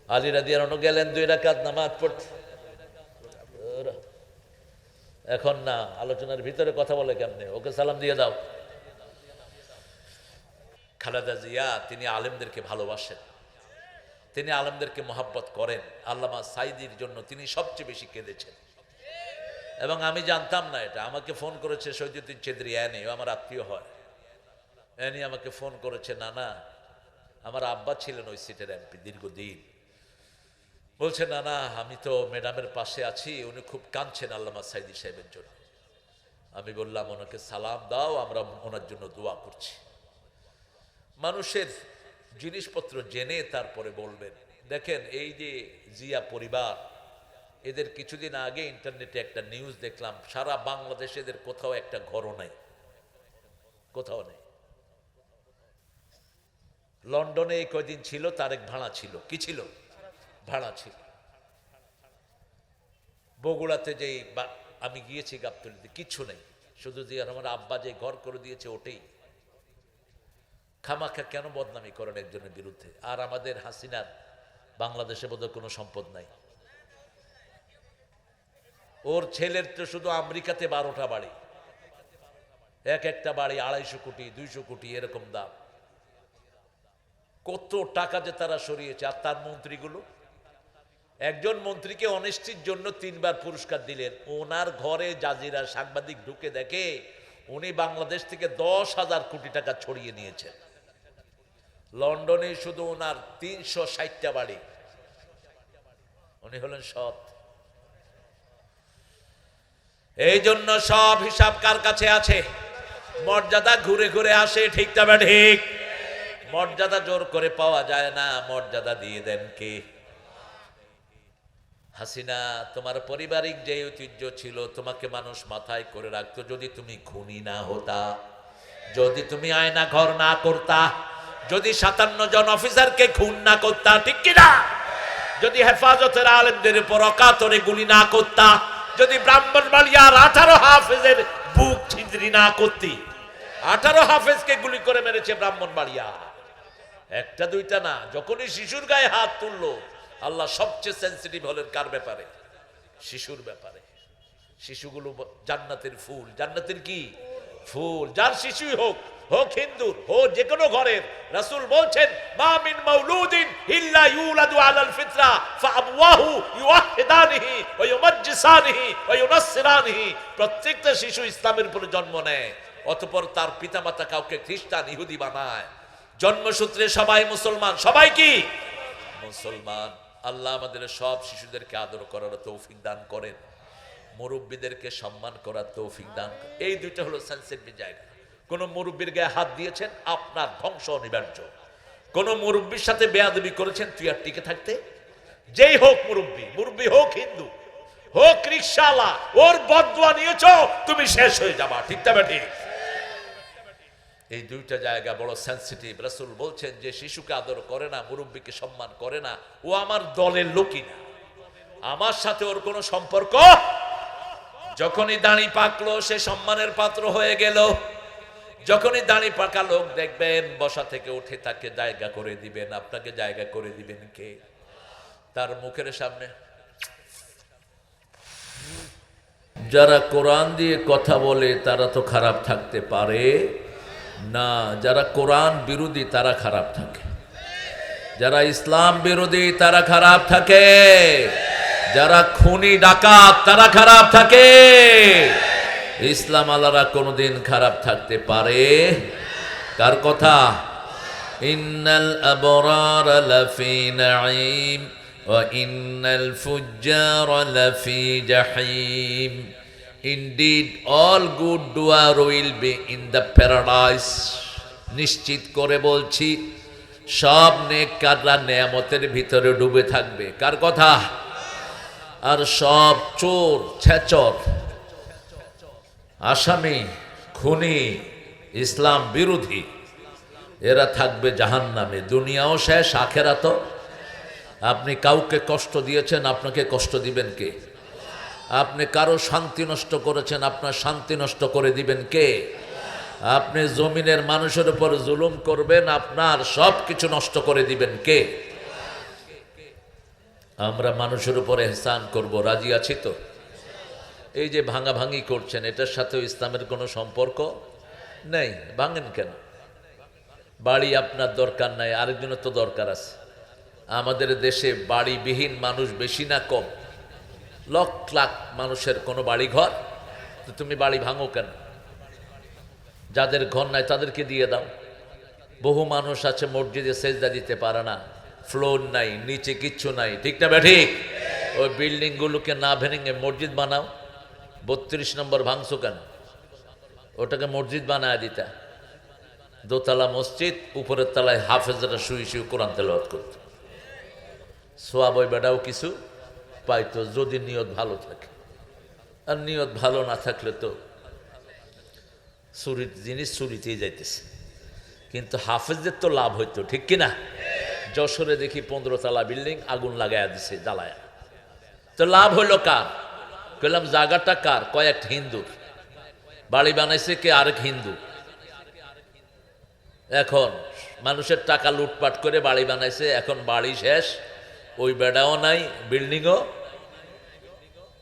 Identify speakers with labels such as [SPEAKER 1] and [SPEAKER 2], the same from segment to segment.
[SPEAKER 1] আলী রাদিয়াল্লাহু আনহু গেলেন 2 রাকাত নামাজ পড়তে। এখন না, আলোচনার ভিতরে কথা বলে কেমনে, ওকে সালাম দিয়ে দাও। খালেদা জিয়া তিনি আলেমদেরকে ভালোবাসেন, তিনি আলেমদেরকে মহাব্বত করেন। আল্লামা সাইদির জন্য তিনি সবচেয়ে বেশি কেঁদেছেন এবং আমি জানতাম না এটা। আমাকে ফোন করেছে শহীদুদ্দিন চৌধুরী এনি, ও আমার আত্মীয় হয়। এনি আমাকে ফোন করেছে, নানা আমার আব্বা ছিলেন ওই সিটের এমপি দীর্ঘদিন, বলছে নানা আমি তো ম্যাডামের পাশে আছি, উনি খুব কাঁদছেন আল্লামা সাইদি সাহেবের জন্য। আমি বললাম ওনাকে সালাম দাও, আমরা ওনার জন্য দোয়া করছি। মানুষের জিনিসপত্র জেনে তারপরে বলবেন। দেখেন এই যে জিয়া পরিবার, এদের কিছুদিন আগে ইন্টারনেটে একটা নিউজ দেখলাম, সারা বাংলাদেশে এদের কোথাও একটা ঘরও নেই, কোথাও নেই। লন্ডনে এই কয়দিন ছিল, তারেক ভাড়া ছিল, কি ছিল, ভাড়া ছিল। বগুড়াতে যেই আমি গিয়েছি গাবতলীতে, কিচ্ছু নেই, শুধু যে আমার আব্বা যে ঘর করে দিয়েছে ওটাই। খামাখা কেন বদনামি করেন একজনের বিরুদ্ধে? আর আমাদের হাসিনার বাংলাদেশে বোধহয় কোনো সম্পদ নাই। ওর ছেলের তো শুধু আমেরিকাতে 12টা বাড়ি, এক একটা বাড়ি 250 কোটি 200 কোটি এরকম দাম। কত টাকা যে তারা সরিয়েছে। আর তার মন্ত্রীগুলো, একজন মন্ত্রীকে অনেস্টির জন্য 3 বার পুরস্কার দিলেন। ওনার ঘরে জাজিরা সাংবাদিক ঢুকে দেখে উনি বাংলাদেশ থেকে 10,000 কোটি টাকা ছড়িয়ে নিয়েছেন। লন্ডনে শুধু ওনার 360টা বাড়ি। উনি হলেন সৎ। এই জন্য সব হিসাব কার কাছে আছে? মর্যাদা ঘুরে ঘুরে আসে, ঠিক তবে ঠিক। মর্যাদা জোর করে পাওয়া যায় না, মর্যাদা দিয়ে দেন কে? হাসিনা, তোমার পারিবারিক যে ঐতিহ্য ছিল, তোমাকে মানুষ মাথায় করে রাখতো। যদি তুমি খুনি না হতা, যদি তুমি আয়না ঘর না করতা, যদি 57 জন অফিসারকে খুন না করতা, ঠিক কিনা? যদি হেফাজতের আলেমদের উপর অকাতরে গুলি না করতা, যদি ব্রাহ্মণবাড়িয়ার 18 হাফেজের বুক ছিদ্রি না করতি। 18 হাফেজকে গুলি করে মেরেছে ব্রাহ্মণবাড়িয়া, একটা দুইটা না। যখনই শিশুর গায়ে হাত তুললো, আল্লাহ সবচেয়ে সেন্সিটিভ হলেন কার ব্যাপারে? শিশুর ব্যাপারে। শিশুগুলো জান্নাতের ফুল। জান্নাতের কি ফুল? যার শিশুই হোক, হোক হিন্দুর, হোক যে কোনো ঘরের। রাসূল বলছেন, মা মিন মাউলুদিন ইল্লা ইউলাদু আলাল ফিতরা ফাআবওয়াহু ইউওয়াহিদানিহি ওয়া ইউমাজ্জিসানিহি ওয়া ইউনাসসিরানিহি। প্রত্যেকটা শিশু ইসলামের উপরে জন্ম নেয়, অতঃপর তার পিতামাতা কাউকে খ্রিস্টান ইহুদি বানায়। জন্মসূত্রে সবাই মুসলমান। সবাই কি মুসলমান? আল্লাহ আমাদের সব শিশুদেরকে আদর করার তৌফিক দান করেন, মুরব্বীদেরকে সম্মান করার তৌফিক দান করেন। এই দুইটা হলো সেন্সিটিভ জায়গা। কোন মুরব্বীর গায়ে হাত দিয়েছেন, আপনার ধ্বংস অনিবার্য। কোন মুরব্বীর সাথে বেয়াদবি করেছেন, তুই আর টিকে থাকতে? যেই হোক মুরব্বী, মুরব্বী হোক হিন্দু, হোক রিকশাওয়ালা, ওর বদদুয়া নিয়েছো, তুমি শেষ হয়ে যাবা, ঠিক তবে ঠিক। এই দুইটা জায়গা বড় সেন্সিটিভ। রাসূল বলছেন, যে শিশুকে আদর করে না, মুরব্বীকে সম্মান করে না, ও আমার দলের লোকই না, আমার সাথে ওর কোনো সম্পর্ক। যখনই দাড়ি পাকলো, সে সম্মানের পাত্র হয়ে গেল। যখনই দাড়ি পাকা লোক দেখবেন, বসা থেকে উঠে তাকে জায়গা করে দিবেন। আপনাকে জায়গা করে দিবেন কে? তার মুখের সামনে। যারা কোরআন দিয়ে কথা বলে তারা তো খারাপ থাকতে পারে না, যারা কোরআন বিরোধী তারা খারাপ থাকে, যারা ইসলাম বিরোধী তারা খারাপ থাকে, যারা খুনি ডাকাত তারা খারাপ থাকে। ইসলাম আলারা কোনদিন খারাপ থাকতে পারে? কার কথা? ইন্নাল আবরার লাফি নাঈম ওয়া ইন্নাল ফুজ্জার লাফি জাহিম। Indeed, all good doer will be in the paradise. নিশ্চিত করে বলছি, সব নেককাররা নেয়ামতের ভিতরে ডুবে থাকবে। কার কথা? আর সব চোর, ছেচর, আসামি, খুনি, ইসলাম বিরোধী, এরা থাকবে জাহান্নামে। দুনিয়াও শেষ, আখেরাতও। আপনি কাউকে কষ্ট দিয়েছেন, আপনাকে কষ্ট দিবেন কে? আপনি কারো শান্তি নষ্ট করেছেন, আপনার শান্তি নষ্ট করে দিবেন কে? আপনি জমিনের মানুষের উপর জুলুম করবেন, আপনার সব কিছু নষ্ট করে দিবেন কে? আমরা মানুষের উপর এহসান করব, রাজি আছি তো? এই যে ভাঙাভাঙি করছেন, এটার সাথে ইসলামের কোনো সম্পর্ক নেই। ভাঙেন কেন? বাড়ি আপনার দরকার নাই, আরেকজনের তো দরকার আছে। আমাদের দেশে বাড়িবিহীন মানুষ বেশি না কম? লাখ লাখ মানুষের কোনো বাড়ি ঘর, তো তুমি বাড়ি ভাঙো কেন? যাদের ঘর নাই তাদেরকে দিয়ে দাও। বহু মানুষ আছে মসজিদে সেজদা দিতে পারে না, ফ্লোর নাই, নিচে কিচ্ছু নাই, ঠিক না ব্যাঠিক? ওই বিল্ডিংগুলোকে না ভেঙে মসজিদ বানাও। 32 নম্বর ভাঙছো কেন? ওটাকে মসজিদ বানায় দিতা। দোতলা মসজিদ, উপরের তলায় হাফেজরা শুয়ে শুয়ে কোরআন তেলাওয়াত করত। সোয়াব ওই বেটাও কিছু পাইতো, যদি নিয়ত ভালো থাকে। আর নিয়ত ভালো না থাকলে তো চুরির জিনিস চুরিতেই যাইতেছে। কিন্তু হাফেজদের তো লাভ হইতো, ঠিক কিনা? যশোরে দেখি 15 তলা বিল্ডিং আগুন লাগাইয়া দিছে, জ্বালায়া। তো লাভ হইলো কার? কইলাম জায়গাটা কার? কয়েক হিন্দুর। বাড়ি বানাইছে কে? আরেক হিন্দু। এখন মানুষের টাকা লুটপাট করে বাড়ি বানাইছে, এখন বাড়ি শেষ, ওই বেড়াও নাই, বিল্ডিংও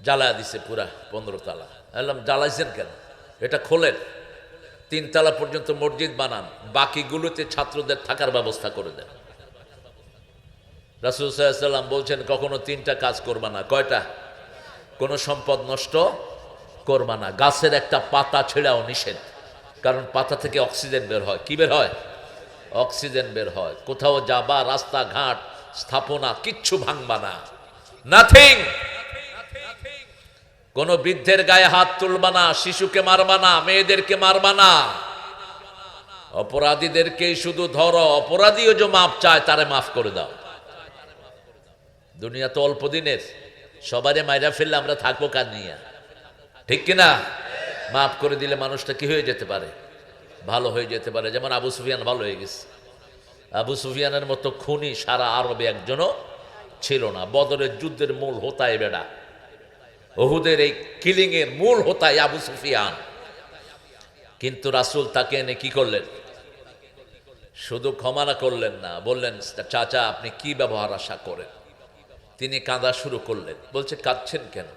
[SPEAKER 1] জ্বালায়া দিছে পুরা 15 তলা। বললাম জ্বালাইছেন কেন? এটা খোলেন, 3 তলা পর্যন্ত মসজিদ বানান, বাকিগুলোতে ছাত্রদের থাকার ব্যবস্থা করে দেন। রাসূল সাল্লাল্লাহু আলাইহি ওয়াসাল্লাম বলছেন কখনো 3টা কাজ করবা না। কয়টা? কোনো সম্পদ নষ্ট করবা না। গাছের একটা পাতা ছেড়াও নিষেধ, কারণ পাতা থেকে অক্সিজেন বের হয়। কি বের হয়? অক্সিজেন বের হয়। কোথাও যাবা, রাস্তাঘাট, স্থাপনা, কিচ্ছু ভাঙবা না, নাথিং। কোন বৃদ্ধের গায়ে হাত তুলবা না, শিশুকে মারবা না, মেয়েদেরকে মারবা না। অপরাধীদেরকে শুধু ধরো, অপরাধীও যে মাপ চায় তারে মাফ করে দাও। দুনিয়া তো অল্প দিনের, সবারে মাইরা ফেললে আমরা থাকবো কার নিয়ে? ঠিক কিনা? মাফ করে দিলে মানুষটা কি হয়ে যেতে পারে? ভালো হয়ে যেতে পারে। যেমন আবু সুফিয়ান ভালো হয়ে গেছে। আবু সুফিয়ানের মতো খুনি সারা আরবে একজনও ছিল না। বদরের যুদ্ধের মূল হোতায় বেড়া, উহুদের এই কিলিং এর মূল হোতায় আবু সুফিয়ান। কিন্তু রাসূল তাকে এনে কি করলেন? শুধু ক্ষমা না করলেন না, বললেন চাচা আপনি কি ব্যবহার আশা করেন? তিনি কাঁদা শুরু করলেন। বলছে কাঁদছেন কেন?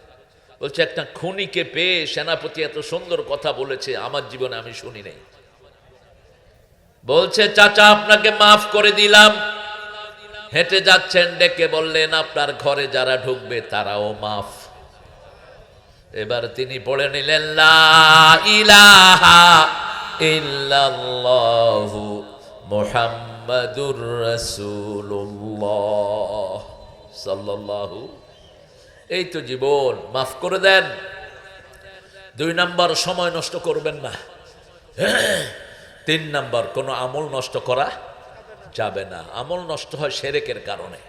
[SPEAKER 1] বলছে একটা খুনিকে পেয়ে সেনাপতি এত সুন্দর কথা বলেছে, আমার জীবনে আমি শুনি নাই। বলছে চাচা আপনাকে মাফ করে দিলাম। হেঁটে যাচ্ছেন, ডেকে বললেন আপনার ঘরে যারা ঢুকবে তারাও মাফ। এবার তিনি পড়ে নিলেন লা ইলাহা ইল্লাল্লাহু মুহাম্মাদুর রাসূলুল্লাহ সাল্লাল্লাহু। এই তো জীবন, মাফ করে দেন। 2 নাম্বার, সময় নষ্ট করবেন না। 3 নাম্বার, কোনো আমল নষ্ট করা যাবে না। আমল নষ্ট হয় শিরকের কারণে।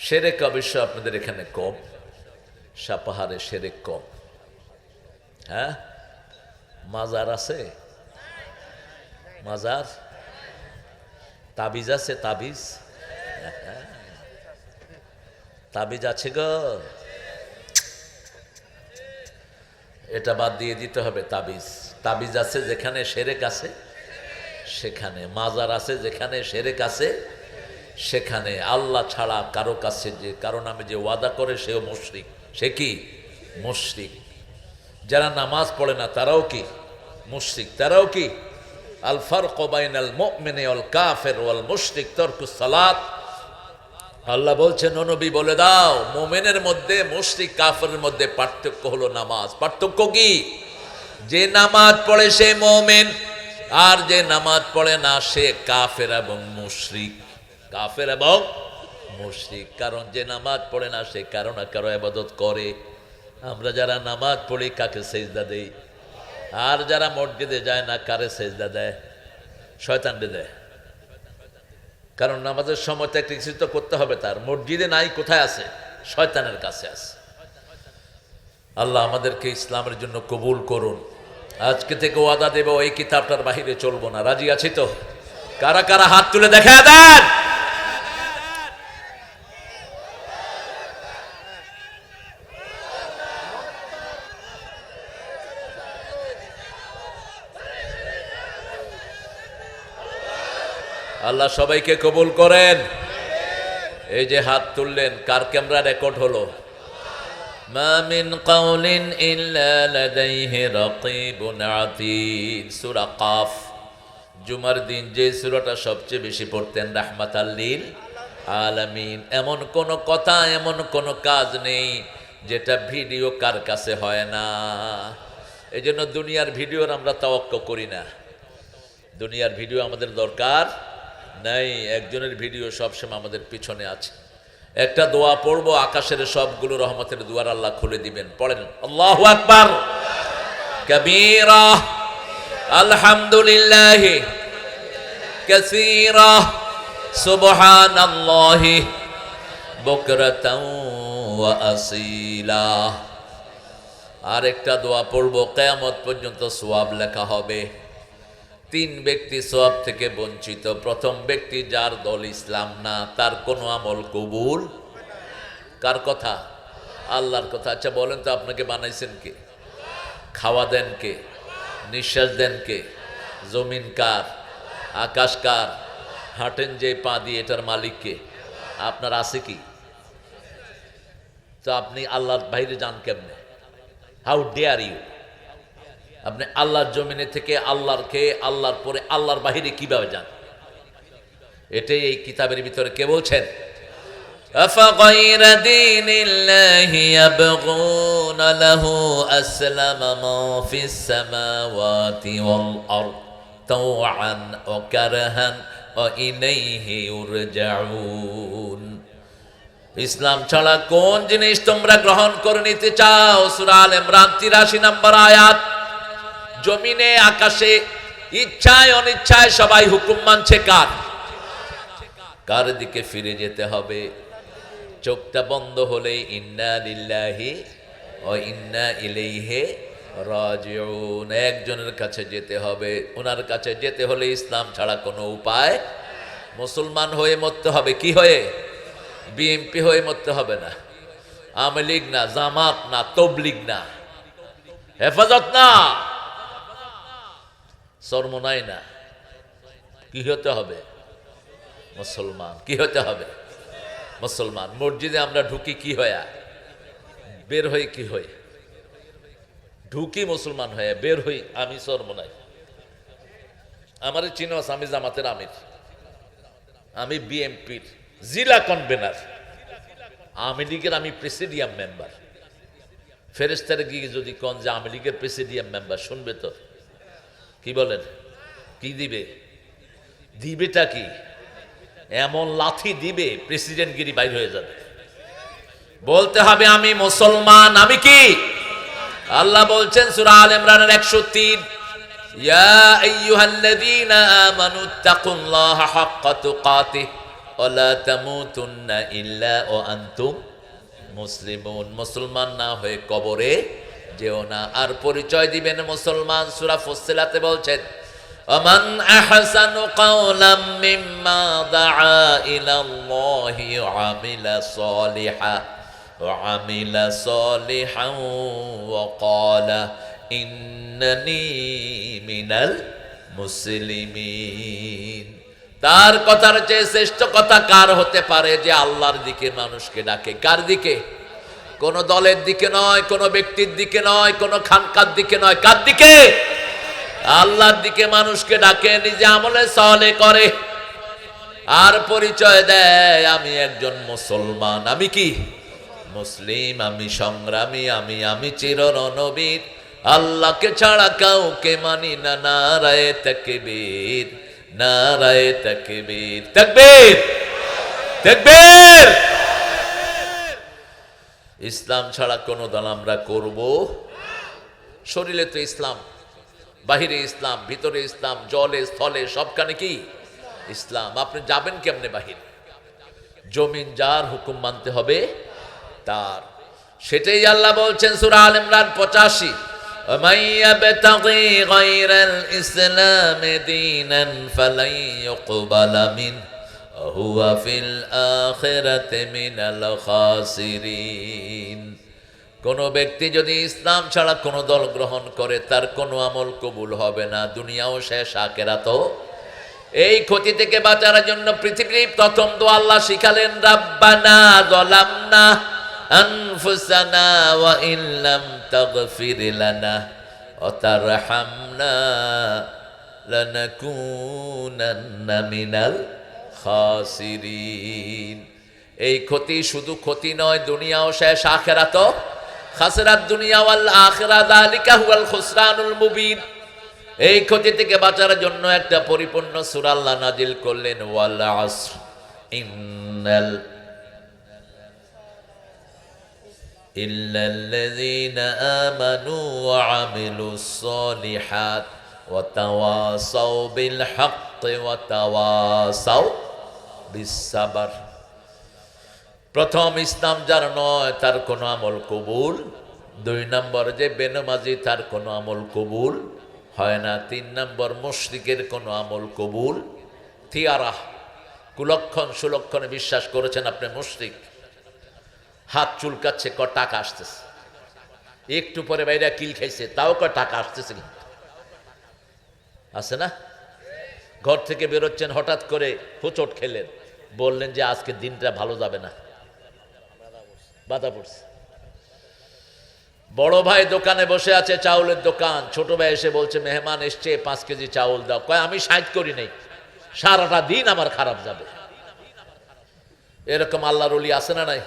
[SPEAKER 1] শিরক অবশ্য আপনাদের এখানে কম, সাপাহারে শিরক কম। হ্যাঁ, মাজার আছে, মাজার, তাবিজ আছে, তাবিজ, তাবিজ আছে গো। এটা বাদ দিয়ে দিতে হবে। তাবিজ, তাবিজ আছে যেখানে শিরক আছে সেখানে, মাজার আছে যেখানে শিরক আছে সেখানে। আল্লাহ ছাড়া কারো কাছে যে কারো নামে যে ওয়াদা করে সেও মুশরিক। সে কি? মুশরিক। যারা নামাজ পড়ে না তারাও কি? মুশরিক। তারাও কি? আল ফারকু বাইনাল মুমিনি ওয়াল কাফির ওয়াল মুশরিক তারকুস সালাত। আল্লাহ বলছেন ও নবী বলে দাও, মুমিনের মধ্যে, মুশরিক কাফেরের মধ্যে পার্থক্য হলো নামাজ। পার্থক্য কি? যে নামাজ পড়ে সে মুমিন, আর যে নামাজ পড়ে না সে কাফের এবং মুশরিক। কাফের এবং মুশরিক। কারণ যে নামাজ পড়ে না সে কারো না কারো ইবাদত করে। আমরা যারা নামাজ পড়ি কাকে সেজদা দেই? আর যারা মসজিদে যায় না কারে সেজদা দেয়? শয়তানকে দেয়। কারণ নামাজের সময় তো একটা কিছু তো করতে হবে তার। মসজিদে নাই, কোথায় আছে? শয়তানের কাছে আছে। আল্লাহ আমাদেরকে ইসলামের জন্য কবুল করুন। আজকে থেকে ওয়াদা দেব এই কিতাবটার বাহিরে চলবো না। রাজি আছি তো? কারা কারা হাত তুলে দেখা দেন? আল্লাহ সবাইকে কবুল করেন। এই যে হাত তুললেন, কার ক্যামেরা রেকর্ড হলো? মা মিন কাউলিন ইল্লা লাদাইহি রাকিবুন আতীদ। সূরা কাফ। জুমার দিন যে সূরাটা সবচেয়ে বেশি পড়তেন, রাহমাতাল লিল আলামিন। এমন কোন কথা, এমন কোন কাজ নেই যেটা ভিডিও কার কাছে হয় না। এই জন্য দুনিয়ার ভিডিওর আমরা তাওয়াক্কুল করি না। দুনিয়ার ভিডিও আমাদের দরকার নাই। একজনের ভিডিও সবসময় আমাদের পিছনে আছে। একটা দোয়া পড়বো, আকাশের সবগুলো রহমতের দুয়ার আল্লাহ খুলে দিবেন। পড়েন আল্লাহু আকবার কাবীরা, আলহামদুলিল্লাহ কাসীরা, সুবহানাল্লাহি বুকরাতাও ওয়া আসীলা। আরেকটা দোয়া পড়বো, কিয়ামত পর্যন্ত সওয়াব লেখা হবে। 3 ব্যক্তি সওয়াব থেকে বঞ্চিত। প্রথম ব্যক্তি যার দল ইসলাম না, তার কোনো আমল কবুল। কার কথা? আল্লাহর কথা। আচ্ছা বলেন তো, আপনাকে বানাইছেন কে? খাওয়া দেন কে? নিঃশ্বাস দেন কে? জমিন কার? আকাশ কার? হাঁটেন যে পা দিয়ে, এটার মালিক কে? আপনার আছে কি? তো আপনি আল্লাহর বাইরে যান কেমনে? How dare you? আপনি আল্লাহর জমিনে থেকে আল্লাহরকে, আল্লাহর পরে আল্লাহর বাহিরে কিভাবে যান? এটাই এই কিতাবের ভিতরে কে বলছেন? আফাগায়রা দীনিল্লাহি ইয়াবগুনা লাহু আসলামা মা ফিস সামাওয়াতি ওয়াল আরদ তাওআন ওয়া কারহান ওয়া ইলাইহি ইউরজাউন। ইসলাম ছাড়া কোন জিনিস তোমরা গ্রহণ করে নিতে চাও? সূরা আল ইমরান 83 নম্বর আয়াত। জমিনে আকাশে ইচ্ছায় অনিচ্ছায় সবাই হুকুম মানছে কার? কার দিকে ফিরে যেতে হবে? চোখটা বন্ধ হলে ইন্না লিল্লাহি ওয়া ইন্না ইলাইহি রাজিউন, একজনের কাছে যেতে হবে। ওনার কাছে যেতে হলে ইসলাম ছাড়া কোনো উপায়। মুসলমান হয়ে মরতে হবে। কি হয়ে? বিএনপি হয়ে মরতে হবে না, আওয়ামী লীগ না, জামাত না, তবলিগ না, হেফাজত না, চরমোনাই না। কি হতে হবে? মুসলমান। কি হতে হবে? মুসলমান। মসজিদে আমরা ঢুকি কি হয়ে? বের হই কি হয়ে? ঢুকি মুসলমান হয়ে, বের হই আমি চরমোনাই। আমার চিনস, আমি জামাতের আমির, আমি বিএনপির জিলা কনভেনার, আওয়ামী লীগের আমি প্রেসিডিয়াম মেম্বার। ফেরেশতারা গিয়ে যদি কন যে আওয়ামী লীগের প্রেসিডিয়াম মেম্বার, শুনবে তো? কি বলেন? কি দিবে? দিবেটা কি? এমন লাথি দিবে প্রেসিডেন্টগিরি বাইর হয়ে যাবে। বলতে হবে আমি মুসলমান। আমি কি? আল্লাহ বলছেন সূরা আল ইমরানের 103, ইয়া আইয়ুহাল্লাযীনা আমানুত্তাকুল্লাহা হাক্কা তুকাতিহি ওয়া লা তামুতুন্না ইল্লা ওয়া আনতুম মুসলিমুন। মুসলমান না হয়ে কবরে যেও না। আর পরিচয় দিবেন মুসলমান। সূরা ফুসসিলাতে বলছেন, ওয়ামান আহসানু কাওলাম মিম্মা দাআ ইলাল্লাহি ওয়া আমিলা সালিহান ওয়া ক্বালা ইন্নানী মিনাল মুসলিমিন। তার কথার চেয়ে শ্রেষ্ঠ কথা কার হতে পারে? যে আল্লাহর দিকে মানুষকে ডাকে। কার দিকে? কোন দলের দিকে নয়, কোন ব্যক্তির দিকে নয়, কোন খানকার দিকে নয়। কার দিকে? আল্লাহর দিকে মানুষকে ডাকে, নিজে আমলে সালেহ করে, আর পরিচয় দেয় আমি একজন মুসলমান। আমি কি? মুসলিম। আমি সংগ্রামী। আমি চির রণবীর। আল্লাহকে ছাড়া কাউকে মানি না। নারায়ে তাকবীর, নারায়ে তাকবীর, তাকবীর, তাকবীর। ইসলাম ছাড়া কোন দল আমরা করব? শরীরে তো ইসলাম, বাহিরে ইসলাম, ভিতরে ইসলাম, জলে স্থলে সবখানে কি ইসলাম। আপনি যাবেন কেমনে বাহিরে? জমিন যার, হুকুম মানতে হবে তার। সেটাই আল্লাহ বলছেন সূরা আল ইমরান 85, ومن يبتغي غير الإسلام دينا فلن يقبل منه وهو في الآخرة من الخاسرين। কোন ব্যক্তি যদি ইসলাম ছাড়া কোন দল গ্রহণ করে, তার কোন আমল কবুল হবে না। দুনিয়াও শেষ, আখিরাতও এই ক্ষতি থেকে বাঁচার জন্য পৃথিবীর প্রথম দোয়া আল্লাহ শিখালেন, রাব্বানা যালামনা আনফুসানা ওয়া ইল্লাম তাগফির লানা ওয়া তারহামনা লানাকুনান্না মিনাল খাসিরিন। এই ক্ষতি শুধু ক্ষতি নয়, দুনিয়াও শেষ, আখিরাতও খাসরাত দুনিয়া ওয়াল আখিরা, যালিকা হুয়াল খুসরানুল মুবিন। এই ক্ষতি থেকে বাঁচার জন্য একটা পরিপূর্ণ সূরা আল্লাহ নাজিল করলেন, ওয়াল আসর ইল্লাল্লাযীনা আমানু ওয়া আমিলুস সালিহাত ওয়া তাওয়াসাউ বিল হাক্কি ওয়া তাওয়াসাউ বিস সাবর। প্রথম, ইসলাম যার নয় তার কোনো আমল কবুল। 2 নম্বর, যে বেনামাজি তার কোনো আমল কবুল হয় না। 3 নম্বর, মুশরিকের কোনো আমল কবুল। থিয়ারাহ, কুলক্ষণ সুলক্ষণে বিশ্বাস করেছেন আপনি মুশরিক, হাত চুলকাচ্ছে, টাকা আসতেছে, একটু পরে বাইরে কিল খাইছে, তাও টাকা আসতেছে, আছে না? ঘর থেকে বেরোচ্ছেন, হঠাৎ করে হোঁচট খেলেন, বললেন যে আজকে দিনটা ভালো যাবে না, বাধা পড়ছে। বড় ভাই দোকানে বসে আছে, চাউলের দোকান, ছোট ভাই এসে বলছে মেহমান এসছে 5 কেজি চাউল দাও। কয় আমি 60 করি নাই, সারাটা দিন আমার খারাপ যাবে। এরকম আল্লাহর ওলি আছে না নাই?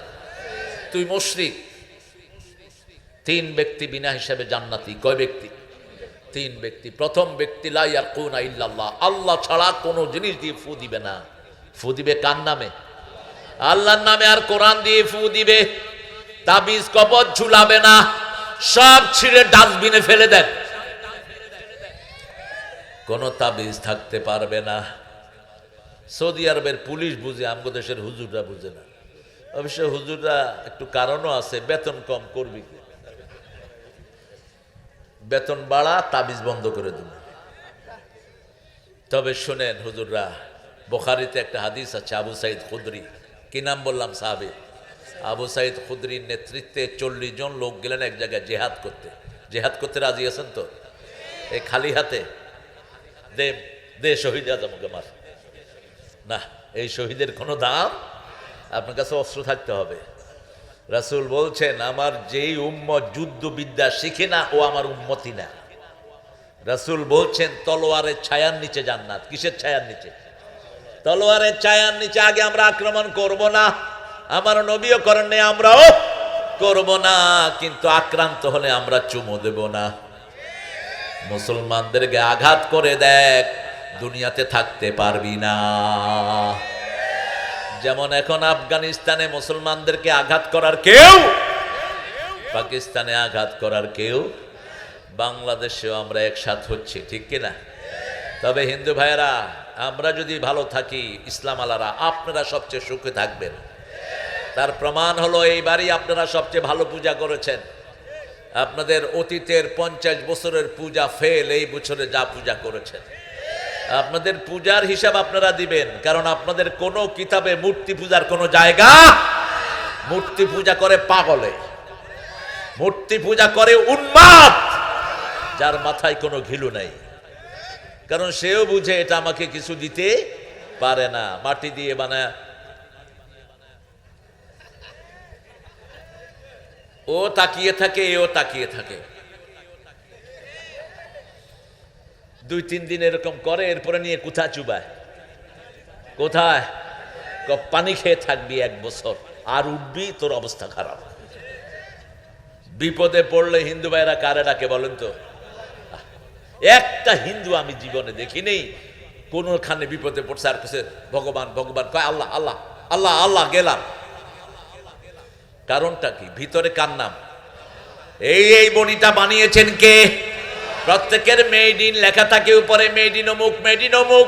[SPEAKER 1] তুই মুশরিক। 3 ব্যক্তি বিনা হিসাবে জান্নাতি। কয় ব্যক্তি? 3 ব্যক্তি। প্রথম ব্যক্তি, লা ইয়াকুনা ইল্লাল্লাহ, আল্লাহ ছাড়া কোনো জিনিস দিয়ে ফু দিবে না। ফু দিবে কার নামে? আল্লাহর নামে। আর কোরআন দিয়ে ফু দিবে। তাবিজ কবজ ঝুলাবে না, সব ছিঁড়ে ডাস্টবিনে ফেলে দেন, কোন তাবিজ থাকতে পারবে না। সৌদি আরবের পুলিশ বুঝে, আমগো দেশের হুজুররা বুঝে না। অবশ্য হুজুররা একটু কারণও আছে, বেতন কম করবি, বেতন বাড়া, তাবিজ বন্ধ করে দেব। তবে শুনেন হুজুররা, বুখারীতে একটা হাদিস আছে, আবু সাঈদ খুদরি, কি নাম বললাম? সাহাবী আবু সাঈদ খুদরির নেতৃত্বে 40 জন লোক গেলেন এক জায়গায় জেহাদ করতে। জেহাদ করতে রাজি আছেন তো? এই খালি হাতে দে দে শহীদ আজমকে মার না, এই শহীদের কোনো দাম? আপনার কাছে অস্ত্র থাকতে হবে। রাসূল বলছেন, আমার যেই উম্মত যুদ্ধ বিদ্যা শিখে না, ও আমার উম্মতি না। রাসূল বলছেন, তলোয়ারের ছায়ার নিচে জান্নাত। কিসের ছায়ার নিচে? তলোয়ারের ছায়ার নিচে। আগে আমরা আক্রমণ করব না, আমার নবীও করেন নাই, আমরাও করব না, কিন্তু আক্রান্ত হলে আমরা চুমু দেব না। মুসলমানদেরকে আঘাত করে দেখ, দুনিয়াতে থাকতে পারবি না। যেমন এখন আফগানিস্তানে মুসলমানদেরকে আঘাত করার কেউ, পাকিস্তানে আঘাত করার কেউ, বাংলাদেশেও আমরা একসাথে হচ্ছি, ঠিক কিনা? তবে হিন্দু ভাইয়েরা, আমরা যদি ভালো থাকি, ইসলাম আলারা, আপনারা সবচেয়ে সুখে থাকবেন। তার প্রমাণ হলো এইবারই আপনারা সবচেয়ে ভালো পূজা করেছেন। আপনাদের অতীতের 50 বছরের পূজা ফেল, এই বছরে যা পূজা করেছেন। আপনাদের পূজার হিসাব আপনারা দিবেন, কারণ আপনাদের কোনো কিতাবে মূর্তি পূজার কোনো জায়গা। মূর্তি পূজা করে পাগলে, মূর্তি পূজা করে উন্মাদ, যার মাথায় কোনো ঘিলু নাই। কারণ সেও বুঝে এটা আমাকে কিছু দিতে পারে না। মাটি দিয়ে বানায়, ও তাকিয়ে থাকে, এও তাকিয়ে থাকে। 2-3 দিন এরকম করে, এরপরে নিয়ে কোথায় চুবায়? কোথায়? পানি খেয়ে থাকবি 1 বছর, আর উঠবি, তোর অবস্থা খারাপ। বিপদে পড়লে হিন্দু ভাইরা কারে ডাকে বলেন তো? একটা হিন্দু আমি জীবনে দেখিনি কোনখানে বিপদে পড়ছে আর কাছে ভগবান ভগবান কয়, আল্লাহ আল্লাহ আল্লাহ আল্লাহ গেলাম। কারণটা কি? ভিতরে কার নাম? এই বডিটা বানিয়েছেন কে? প্রত্যেকের মেড ইন লেখা থাকে উপরে, মেড ইন অমুক, মেড ইন অমুক।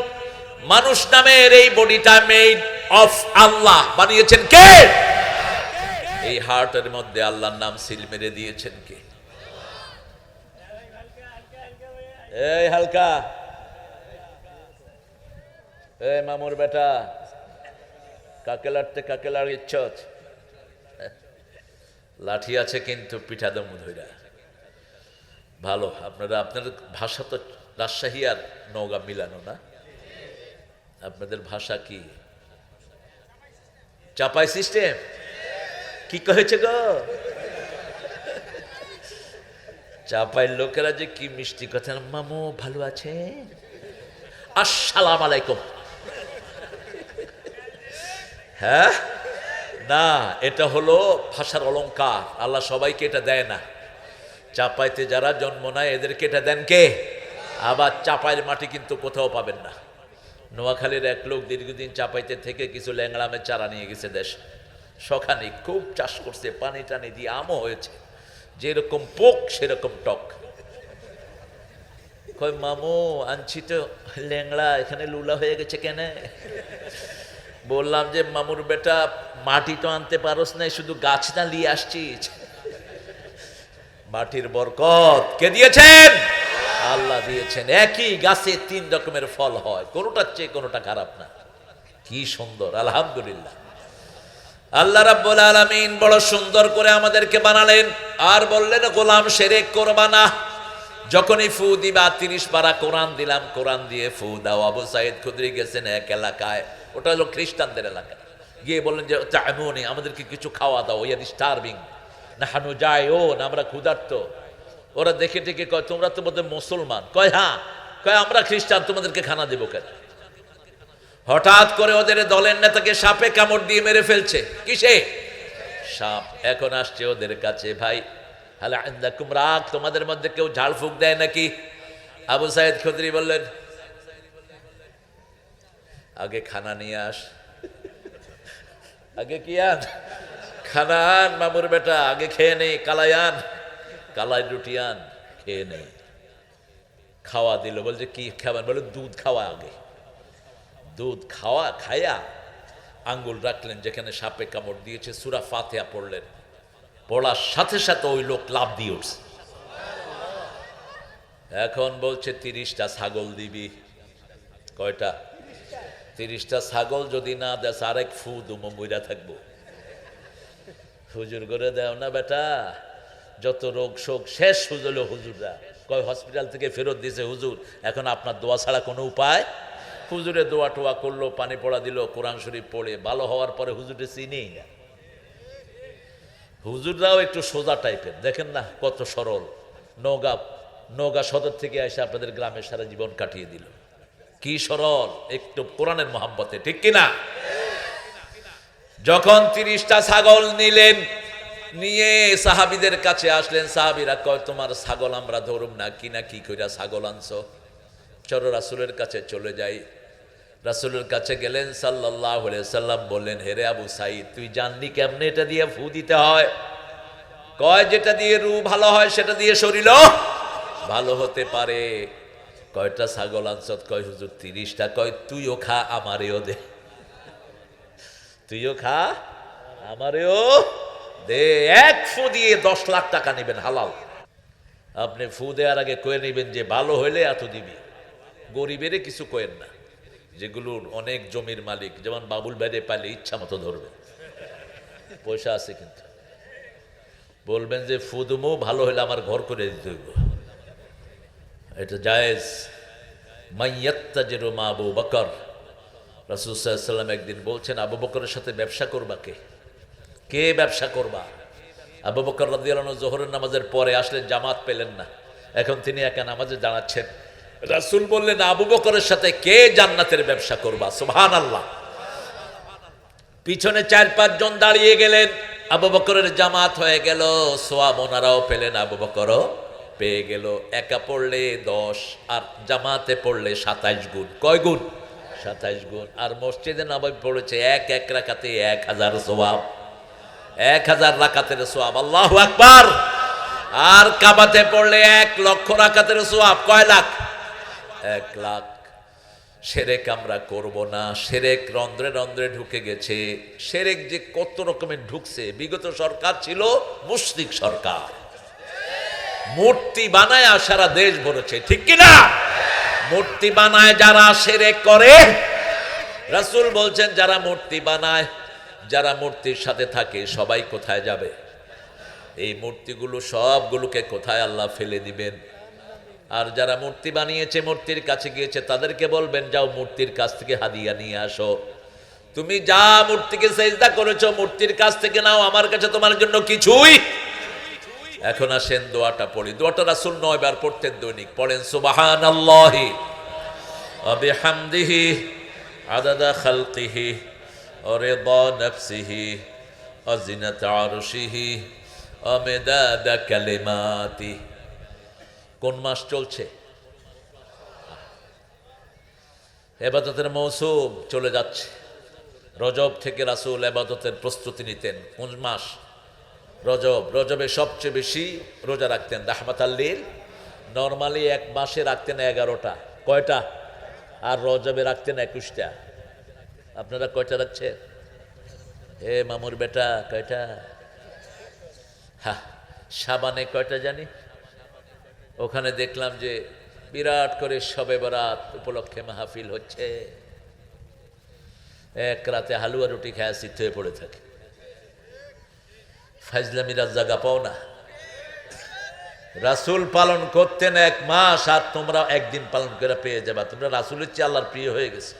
[SPEAKER 1] মানুষ নামের এই বডিটা মেড অফ আল্লাহ, বানিয়েছেন কে? এই হার্টের মধ্যে আল্লাহর নাম সিল মেরে দিয়েছেন কে? এই হালকা, এই মামুর বেটা, কাকে লাড়তে কাকে লাড় ইচ্ছত? লাঠি আছে কিন্তু পিঠা দমু ধইরা। ভালো, আপনারা, আপনার ভাষা তো রাজশাহী আর নওগাঁ মিলানো না? আপনাদের ভাষা কি? চাপাই সিস্টেম? কি কয়েছে গো? চাপাই লোকেরা যে কি মিষ্টি কথা, মামু ভালো আছে, আসসালাম আলাইকুম। হ্যাঁ, না, এটা হলো ভাষার অলংকার। আল্লাহ সবাইকে এটা দেয় না। চাপাইতে যারা জন্ম নেয় এদেরকে এটা দেন কে? আবার চাপাইয়ের মাটি কিন্তু কোথাও পাবেন না। নোয়াখালীর এক লোক দীর্ঘদিন চাপাইতে থেকে কিছু ল্যাংড়ামের চারা নিয়ে গেছে দেশ, সখানি খুব চাষ করছে, পানি টানি দিয়ে আমও হয়েছে, যেরকম পোক সেরকম টক। কয় মামু আনছি তো ল্যাংড়া, এখানে লুলা হয়ে গেছে কেন? বললাম যে মামুর বেটা মাটি তো আনতে পারোস নাই, শুধু গাছ না নিয়ে আসছিস। মাটির বরকত কে দিয়েছেন? আল্লাহ দিয়েছেন। একই গাছে 3 রকমের ফল হয়, কোনোটার চেয়ে কোনোটা খারাপ না। কি সুন্দর, আলহামদুলিল্লাহ। আল্লাহ রাব্বুল আলামিন বড় সুন্দর করে আমাদেরকে বানালেন, আর বললেন গোলাম শিরক করবা না। যখনই ফু দিবা, 30 পারা কোরআন দিলাম, কোরআন দিয়ে ফু দাও। আবু সাইদ খুদরি গেছেন এক এলাকায়, ওটা হলো খ্রিস্টানদের এলাকা, গিয়ে বললেন যে তা'মুনি, আমাদেরকে কিছু খাওয়া দাও, ইয়ার স্টারভিং, নাহানু জায়ুন, আমরা ক্ষুধার্ত। ওরা দেখে টেকে কয় তোমরা তো বোধহয় মুসলমান। কয় হ্যাঁ। কয় আমরা খ্রিস্টান, তোমাদেরকে খানা দেবো কেন? হঠাৎ করে ওদের দলের নেতাকে সাপে কামড় দিয়ে মেরে ফেলছে। কিসে? সাপ। এখন আসছে ওদের কাছে, ভাই হাল ইনদাকুম রাগ, তোমাদের মধ্যে কেউ ঝাড় ফুঁক দেয় নাকি? আবু সাইদ খুদরি বললেন আগে খানা নিয়ে আস। আগে কি আন? খানা আন মামুর বেটা, আগে খেয়ে নেই। কালাই আন, কালাই রুটি আন, খেয়ে নেই। খাওয়া দিল। বলছে কি খাবেন? বলে দুধ খাওয়া। আগে দুধ খাওয়া, খায়া আঙ্গুল রাখলেন যেখানে সাপে কামড় দিয়েছে, সূরা ফাতিহা পড়লেন। পড়ার সাথে সাথে ওই লোক লাফ দিয়ে উঠছে। এখন বলছে 30টা ছাগল দিবি। কয়টা? 30টা ছাগল যদি না দেস আরেক ফু দুমো মইরা থাকবো। হুজুর করে দেও না বেটা, যত রোগ শোক শেষ হুজুর। হুজুররা কয় হসপিটাল থেকে ফেরত দিয়েছে হুজুর, এখন আপনার দোয়া ছাড়া কোনো উপায়। হুজুরে দোয়া টোয়া করলো, পানি পড়া দিল, কোরআন শরীফ পড়ে ভালো হওয়ার পরে হুজুরে চিনেই না। হুজুররাও একটু সোজা টাইপের, দেখেন না কত সরল। নওগাঁ সদর থেকে এসে আপনাদের গ্রামে সারা জীবন কাটিয়ে দিল। কি সরল, একটু কোরআনের মহাব্বতে, ঠিক কিনা? যখন 30টা ছাগল নিলেন, নিয়ে সাহাবীদের কাছে আসলেন। সাহাবীরা কয় তোমার ছাগল আমরা ধরুম না, কি না কি কইরা ছাগল আনছো? চলো রাসূলের কাছে চলে যাই। রাসূলের কাছে গেলেন সাল্লাল্লাহু আলাইহি সাল্লাম, বললেন হেরে আবু সাঈদ, তুই জানলি কেমনে এটা দিয়ে ফু দিতে হয়? কয় যেটা দিয়ে রূহ ভালো হয় সেটা দিয়ে শরীরও ভালো হতে পারে। কয়টা ছাগল আনছত? কয় হুজুর 30টা। কয় তুইও খা আমারেও দে, তুইও খা আমারেও দে। এক ফু দিয়ে 10 লাখ টাকা নেবেন হালাল। আপনি ফু দেওয়ার আগে কয়ে নেবেন যে ভালো হইলে এত দিবি। গরিবেরে কিছু কয়েন না, যেগুলোর অনেক জমির মালিক, যেমন বাবুল ভাইরে পাইলে ইচ্ছা মতো ধরবে, পয়সা আছে, কিন্তু বলবেন যে ফুদুমো ভালো হইলে আমার ঘর করে দিতে হইব, এটা জায়েজ। মাইয়াত্তাজিরু মা আবু বকর, রাসূল সাল্লাল্লাহু আলাইহি ওয়াসাল্লাম একদিন বলছেন আবু বকরের সাথে ব্যবসা করবা কে? কে ব্যবসা করবা? আবু বকর রাদিয়াল্লাহু আনহু যোহরের নামাজের পরে আসলেন, জামাত পেলেন না, এখন তিনি একা নামাজে দাঁড়াচ্ছেন। রাসূল বললেন আবু বকরের সাথে কে জান্নাতের ব্যবসা করবা? সুবহানাল্লাহ। পিছনে 4-5 জন দাঁড়িয়ে গেলেন, আবু বকরের জামাত হয়ে গেল, সওয়াব ওনারাও পেলেন, আবু বকরও পেয়ে গেল। একা পড়লে 10 আর জামাতে পড়লে 27 গুণ। কয় গুণ? 27 গুণ। আর মসজিদে নববী পড়েছে এক রাকাতে 1000 সওয়াব, 1000 রাকাতের সওয়াব। আল্লাহু আকবার। আর কাবাতে পড়লে 1 লক্ষ রাকাতের সওয়াব। কয় লাখ? 1 লাখ। শিরক আমরা করব না। শিরক রন্ধ্রে রন্ধ্রে ঢুকে গেছে। শিরক যে কত রকমের ঢুকছে। বিগত সরকার ছিল মুশরিক সরকার, মূর্তি বানায় সারা দেশ ভরেছে, ঠিক কিনা? মূর্তি বানায় যারা শিরক করে, রাসূল বলছেন যারা মূর্তি বানায়, যারা মূর্তির সাথে থাকে, সবাই কোথায় যাবে? এই মূর্তিগুলো সবগুলোকে কোথায় আল্লাহ ফেলে দিবেন? আর যারা মূর্তি বানিয়েছে, মূর্তির কাছে গিয়েছে, তাদেরকে বলবেন যাও মূর্তির কাছ থেকে হাদিয়া নিয়ে আসো। তুমি যা মূর্তিকে সেজদা করেছো মূর্তির কাছ থেকে নাও, আমার কাছে তোমার জন্য কিছুই। এখন আসেন দোয়াটা পড়ি। দোয়াটা রাসূল 9 বার পড়তেন দৈনিক। পড়েন সুবহানাল্লাহি ওয়া বিহামদিহি আদাদা খালকিহি ওয়া রিদা নাফসিহি ওয়া জিনাতা আরশিহি ওয়া মিদাদা কালিমাতি। কোন মাস চলছে? ইবাদতের মৌসুম চলে যাচ্ছে। রজব থেকে রাসূল ইবাদতের প্রস্তুতি নিতেন। কোন মাস? রজব। রজবে সবচেয়ে বেশি রোজা রাখতেন রাহমাতাল লিল। নরমালি এক মাসে রাখতেন 11টা। কয়টা? আর রজবে রাখতেন 21টা। আপনারা কয়টা রাখছেন? হে মামুর বেটা, কয়টা? হ্যাঁ, শাবানে কয়টা জানি? ওখানে দেখলাম যে বিরাট করে শবে বরাত উপলক্ষে মাহফিল হচ্ছে। এক রাতে হালুয়া রুটি খায় সিদ্ধ হয়ে পড়ে থাকে। ফাজলামিরাজ জায়গা পাও না। রাসূল পালন করতেন 1 মাস, আর তোমরা একদিন পালন করে পেয়ে যাবা। তোমরা রাসূলের চেয়ে আল্লাহর প্রিয় হয়ে গেছে।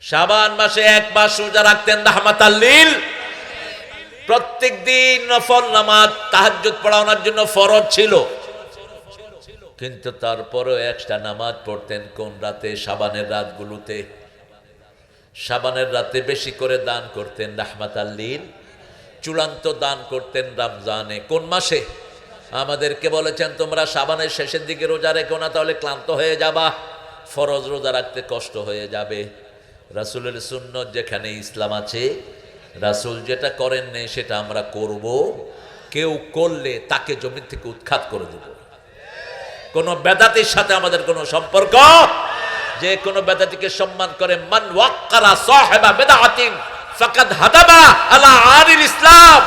[SPEAKER 1] শাবান মাসে 1 মাস রোজা রাখতেন রাহমাতাল লিল। প্রত্যেক দিন নফল নামাজ তাহাজ্জুদ পড়া ওনার জন্য ফরজ ছিল, কিন্তু তারপরও এক্সট্রা নামাজ পড়তেন কোন রাতে? শাবানের রাতগুলোতে। শাবানের রাতে বেশি করে দান করতেন রাহমাতাল লিল। চূড়ান্ত দান করতেন রমজানে। কোন মাসে? আমাদেরকে বলেছেন তোমরা শাবানের শেষের দিকে রোজা রেখো না, তাহলে ক্লান্ত হয়ে যাবা, ফরজ রোজা রাখতে কষ্ট হয়ে যাবে। রাসূলের সুন্নত যেখানে ইসলাম আছে, রাসূল যেটা করেন নেই সেটা আমরা করব। কেউ করলে তাকে জমিন থেকে উৎখাত করে দেব। কোন বেদাতির সাথে আমাদের কোনো সম্পর্ক। যে কোনো বেদাতিকে সম্মান করে, মান ওয়াক্কারা সাহিবা বিদআতিন ফাকাদ হাদাবা আলা আনিল ইসলাম।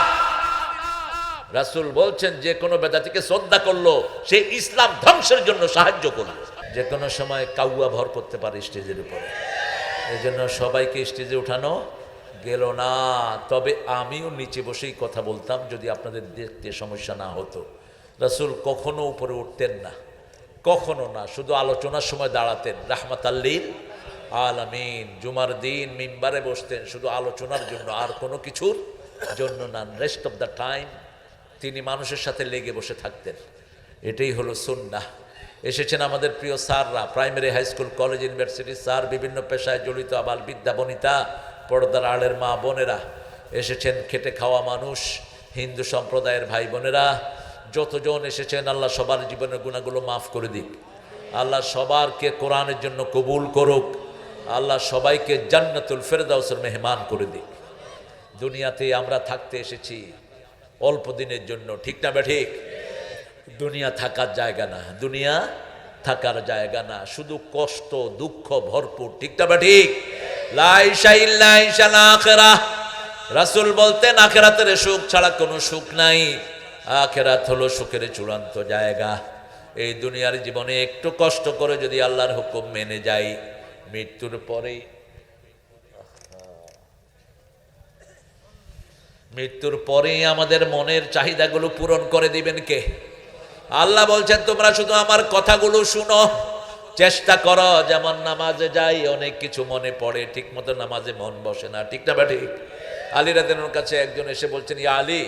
[SPEAKER 1] রাসূল বলছেন যে কোনো বেদাতিকে শ্রদ্ধা করলো সে ইসলাম ধ্বংসের জন্য সাহায্য করলো। যে কোনো সময় কাউয়া ভর করতে পারে স্টেজের উপরে, এই জন্য সবাইকে স্টেজে উঠানো গেল না। তবে আমিও নিচে বসেই কথা বলতাম যদি আপনাদের দেখতে সমস্যা না হতো। রাসূল কখনো উপরে উঠতেন না, কখনো না, শুধু আলোচনার সময় দাঁড়াতেন রাহমাতাল লিল আলামিন। জুমার দিন মিম্বারে বসতেন শুধু আলোচনার জন্য, আর কোনো কিছুর জন্য না। রেস্ট অফ দ্য টাইম তিনি মানুষের সাথে লেগে বসে থাকতেন। এটাই হলো সুন্নাহ। এসেছেন আমাদের প্রিয় স্যাররা, প্রাইমারি, হাই স্কুল, কলেজ, ইউনিভার্সিটির স্যার, বিভিন্ন পেশায় জড়িত আবাল বিদ্যা বনিতা, পর্দার আড়ের মা বোনেরা, এসেছেন খেটে খাওয়া মানুষ, হিন্দু সম্প্রদায়ের ভাই বোনেরা, যতজন এসেছেন আল্লাহ সবার জীবনের গুনাহগুলো মাফ করে দিক। আল্লাহ সবারকে কোরআনের জন্য কবুল করুক। আল্লাহ সবাইকে জান্নাতুল ফেরদাউসের মেহমান করে দিক। দুনিয়াতে আমরা থাকতে এসেছি অল্প দিনের জন্য, ঠিক না বেঠিক? দুনিয়া থাকার জায়গা না, দুনিয়া থাকার জায়গা না, শুধু কষ্ট দুঃখ ভরপুর, ঠিক না বেঠিক? লা ইশা ইল্লা ইশাল আখিরাহ। রাসূল বলতেন আখিরাতের সুখ ছাড়া কোনো সুখ নাই। আখিরাত হলো সুখের চূড়ান্ত জায়গা। এই দুনিয়ার জীবনে একটু কষ্ট করে যদি আল্লাহর হুকুম মেনে যাই, মৃত্যুর পরেই আমাদের মনের চাহিদাগুলো পূরণ করে দিবেন কে? আল্লাহ বলছেন তোমরা শুধু আমার কথাগুলো শুনো, চেষ্টা করো। যেমন নামাজে যাই অনেক কিছু মনে পড়ে, ঠিক মতো নামাজে মন বসে না, ঠিক না বা ঠিক? আলী রাদিয়াল্লাহু আনহুর কাছে একজন এসে বলছেন, ইয়া Ali,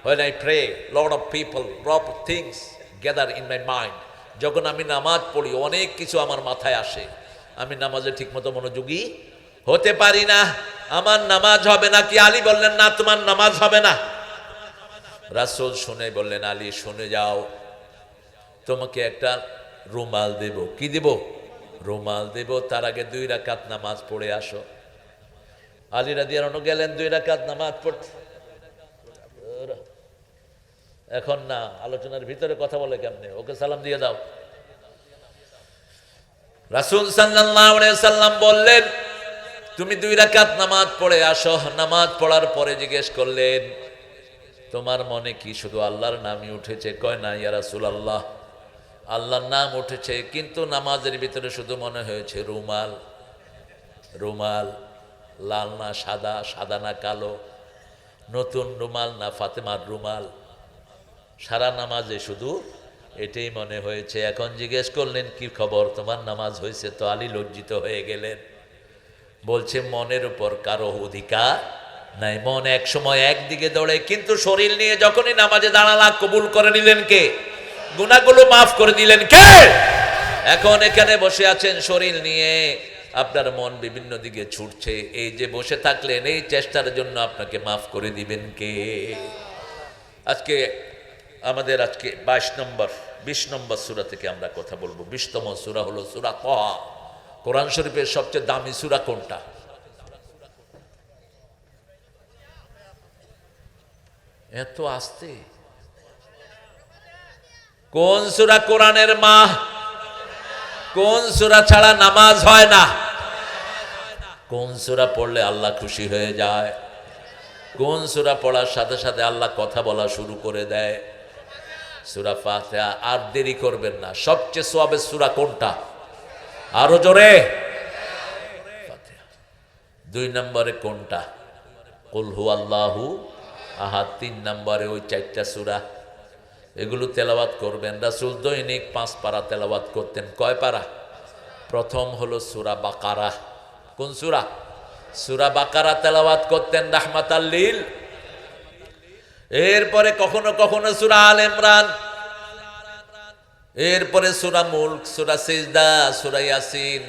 [SPEAKER 1] when I pray lot of people, lot of things gather in my mind. যখন আমি নামাজ পড়ি অনেক কিছু আমার মাথায় আসে, আমি নামাজে ঠিক মতো মনোযোগী হতে পারি না, আমার নামাজ হবে না। কি আলী বললেন না তোমার নামাজ হবে না? রাসূল শুনে বললেন, আলী শুনে যাও, তোমাকে একটা রুমাল দেব। কি দেব? রুমাল দেব। তার আগে 2 রাকাত নামাজ পড়ে আসো। আলী রাদিয়াল্লাহু আনহু গেলেন 2 রাকাত নামাজ পড়তে। এখন না, আলোচনার ভিতরে কথা বলে কেমনে? ওকে সালাম দিয়ে দাও। রাসূল সাল্লাল্লাহু আলাইহি সাল্লাম বললেন, তুমি 2 রাকাত নামাজ পড়ে আসো। নামাজ পড়ার পরে জিজ্ঞেস করলেন, তোমার মনে কি শুধু আল্লাহর নামই উঠেছে? কয় না ইয়া রাসূলুল্লাহ, আল্লাহর নাম উঠেছে, কিন্তু নামাজের ভিতরে শুধু মনে হয়েছে রুমাল। রুমাল লাল না সাদা, সাদা না কালো, নতুন রুমাল না ফাতেমার রুমাল। সারা নামাজে শুধু এটাই মনে হয়েছে। এখন জিজ্ঞেস করলেন কি খবর, তোমার নামাজ হয়েছে? তো আলী লজ্জিত হয়ে গেলেন, বলছে মনের উপর কারো অধিকার নাই। মন এক সময় একদিকে দৌড়ে, কিন্তু শরীর নিয়ে যখনই নামাজে দাঁড়ালা কবুল করে নিলেন কে? গুনাহগুলো মাফ করে দিলেন কে? এখন এখানে বসে আছেন শরীর নিয়ে, আপনার মন বিভিন্ন দিকে ছুটছে। এই যে বসে থাকলেন, এই চেষ্টার জন্য আপনাকে মাফ করে দিবেন কে? আজকে আমাদের 20 নম্বর সূরা থেকে আমরা কথা বলবো। 20তম সূরা হলো সূরা তাহা। কোরআন শরীফের সবচেয়ে দামি সূরা কোনটা? এত আস্তে কোন সূরা কোরআনের মা? কোন সূরা ছাড়া নামাজ হয় না? কোন সূরা পড়লে আল্লাহ খুশি হয়ে যায়? কোন সূরা পড়ার সাথে সাথে আল্লাহ কথা বলা শুরু করে দেয়? সূরা ফাতিহা। আর দেরি করবেন না, সবচেয়ে সওয়াবের সূরা কোনটা? আরো জোরে। ফাতিহা। 2 নম্বরে কোনটা? কুল হুয়াল্লাহু আহাদ। 3 নম্বরে ওই 4টা সূরা, এগুলো তেলাওয়াত করবেন। রাসূল দৈনিক 5 পারা তেলাওয়াত করতেন। কয় পারা? প্রথম হলো সূরা বাকারা। কোন সূরা? সূরা বাকারা তেলাওয়াত করতেন রাহমাতাল লিল। এরপরে কখনো কখনো সূরা আলে ইমরান, এরপরে সূরা মুলক, সূরা সিজদা, সূরা ইয়াসিন,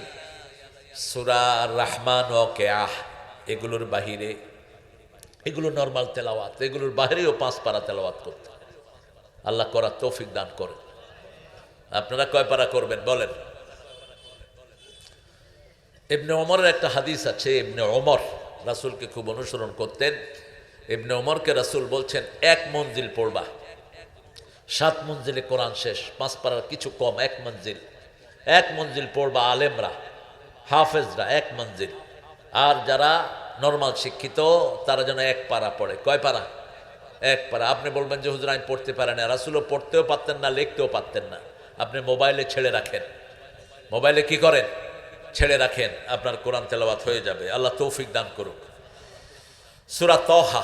[SPEAKER 1] সূরা রহমান ও কেয়াহ। এগুলোর বাহিরে, এগুলো নরমাল তেলাওয়াত, এগুলোর বাহিরেও 5 পারা তেলাওয়াত করতে আল্লাহ করার তৌফিক দান করেন। আপনারা কয় পারা করবেন বলেন? ইবনে ওমরের একটা হাদিস আছে। ইবনে ওমর রাসূলকে খুব অনুসরণ করতেন। ইবনে ওমরকে রাসূল বলছেন 1 মঞ্জিল পড়বা, 7 মঞ্জিলে কোরআন শেষ। 5 পারার কিছু কম, 1 মঞ্জিল। 1 মঞ্জিল পড়বা আলেমরা, হাফেজরা 1 মঞ্জিল। আর যারা নরমাল শিক্ষিত তারা যেন 1 পারা পড়ে। কয় পারা? 1 পারা। আপনি বলবেন যে হুজুর আমি পড়তে পারি না। রাসূলও পড়তেও পারতেন না, লিখতেও পারতেন না। আপনি মোবাইলে ছেড়ে রাখেন, মোবাইলে কি করেন? ছেড়ে রাখেন, আপনার কোরআন তেলাওয়াত হয়ে যাবে। আল্লাহ তৌফিক দান করুক। সূরা তাহা।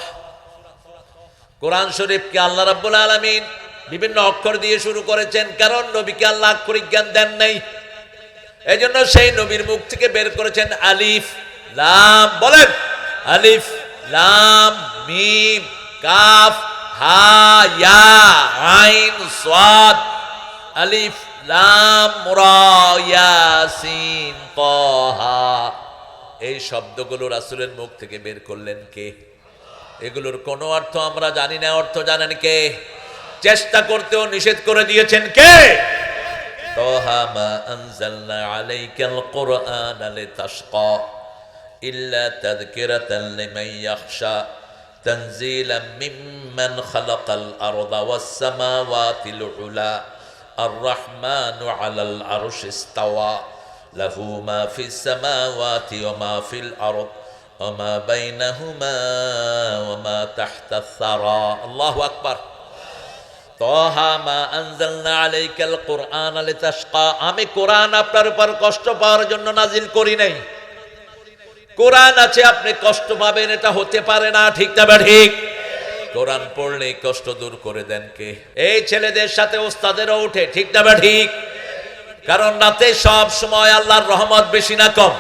[SPEAKER 1] কোরআন শরীফকে আল্লাহ রাব্বুল আলামিন বিভিন্ন অক্ষর দিয়ে শুরু করেছেন, কারণ নবীকে আল্লাহ অক্ষরিক জ্ঞান দেন নাই। এজন্য সেই নবীর মুখ থেকে বের করেছেন আলিফ লাম। বলেন আলিফ লাম মিম কাফ হা ইয়া আইন সাদ। আলিফ লাম রা ইয়াসিন তাহা। এই শব্দগুলো রাসূলের মুখ থেকে বের করলেন কে? এগুলোর কোনো অর্থ আমরা জানি না, অর্থ জানেন কে? চেষ্টা করতেও নিষেধ করে দিয়েছেন কে? তাহা মা আনজালনা আলাইকাল কুরআনা লিতাশকা ইল্লা তাযকিরাতান লিমান ইয়াখশা তানজিলাম মিম্মান খালাকাল আরদা ওয়াস সামাওয়াতিল উলা আর-রাহমানু আলাল আরশি ইস্তাওয়া লাহু মা ফিস সামাওয়াতি ওয়া মা ফিল আরদ ওয়া মা বাইনাহুমা ওয়া মা তাহতাস সারা। আল্লাহু আকবার। তাহা মা আনজালনা আলাইকাল কুরআনা লিতাশকা। আমি কোরআন আপনার উপর কষ্ট পাওয়ার জন্য নাজিল করি নাই। কোরআন আছে আপনি কষ্ট পাবেন, এটা হতে পারে না। ঠিক না ঠিক? কোরআন পড়লে কষ্ট দূর করে দেন কে? এই ছেলেদের সাথে ওস্তাদেরও উঠে। ঠিক না ঠিক? কারণ রাতে সব সময় আল্লাহর রহমত বেশি না কম?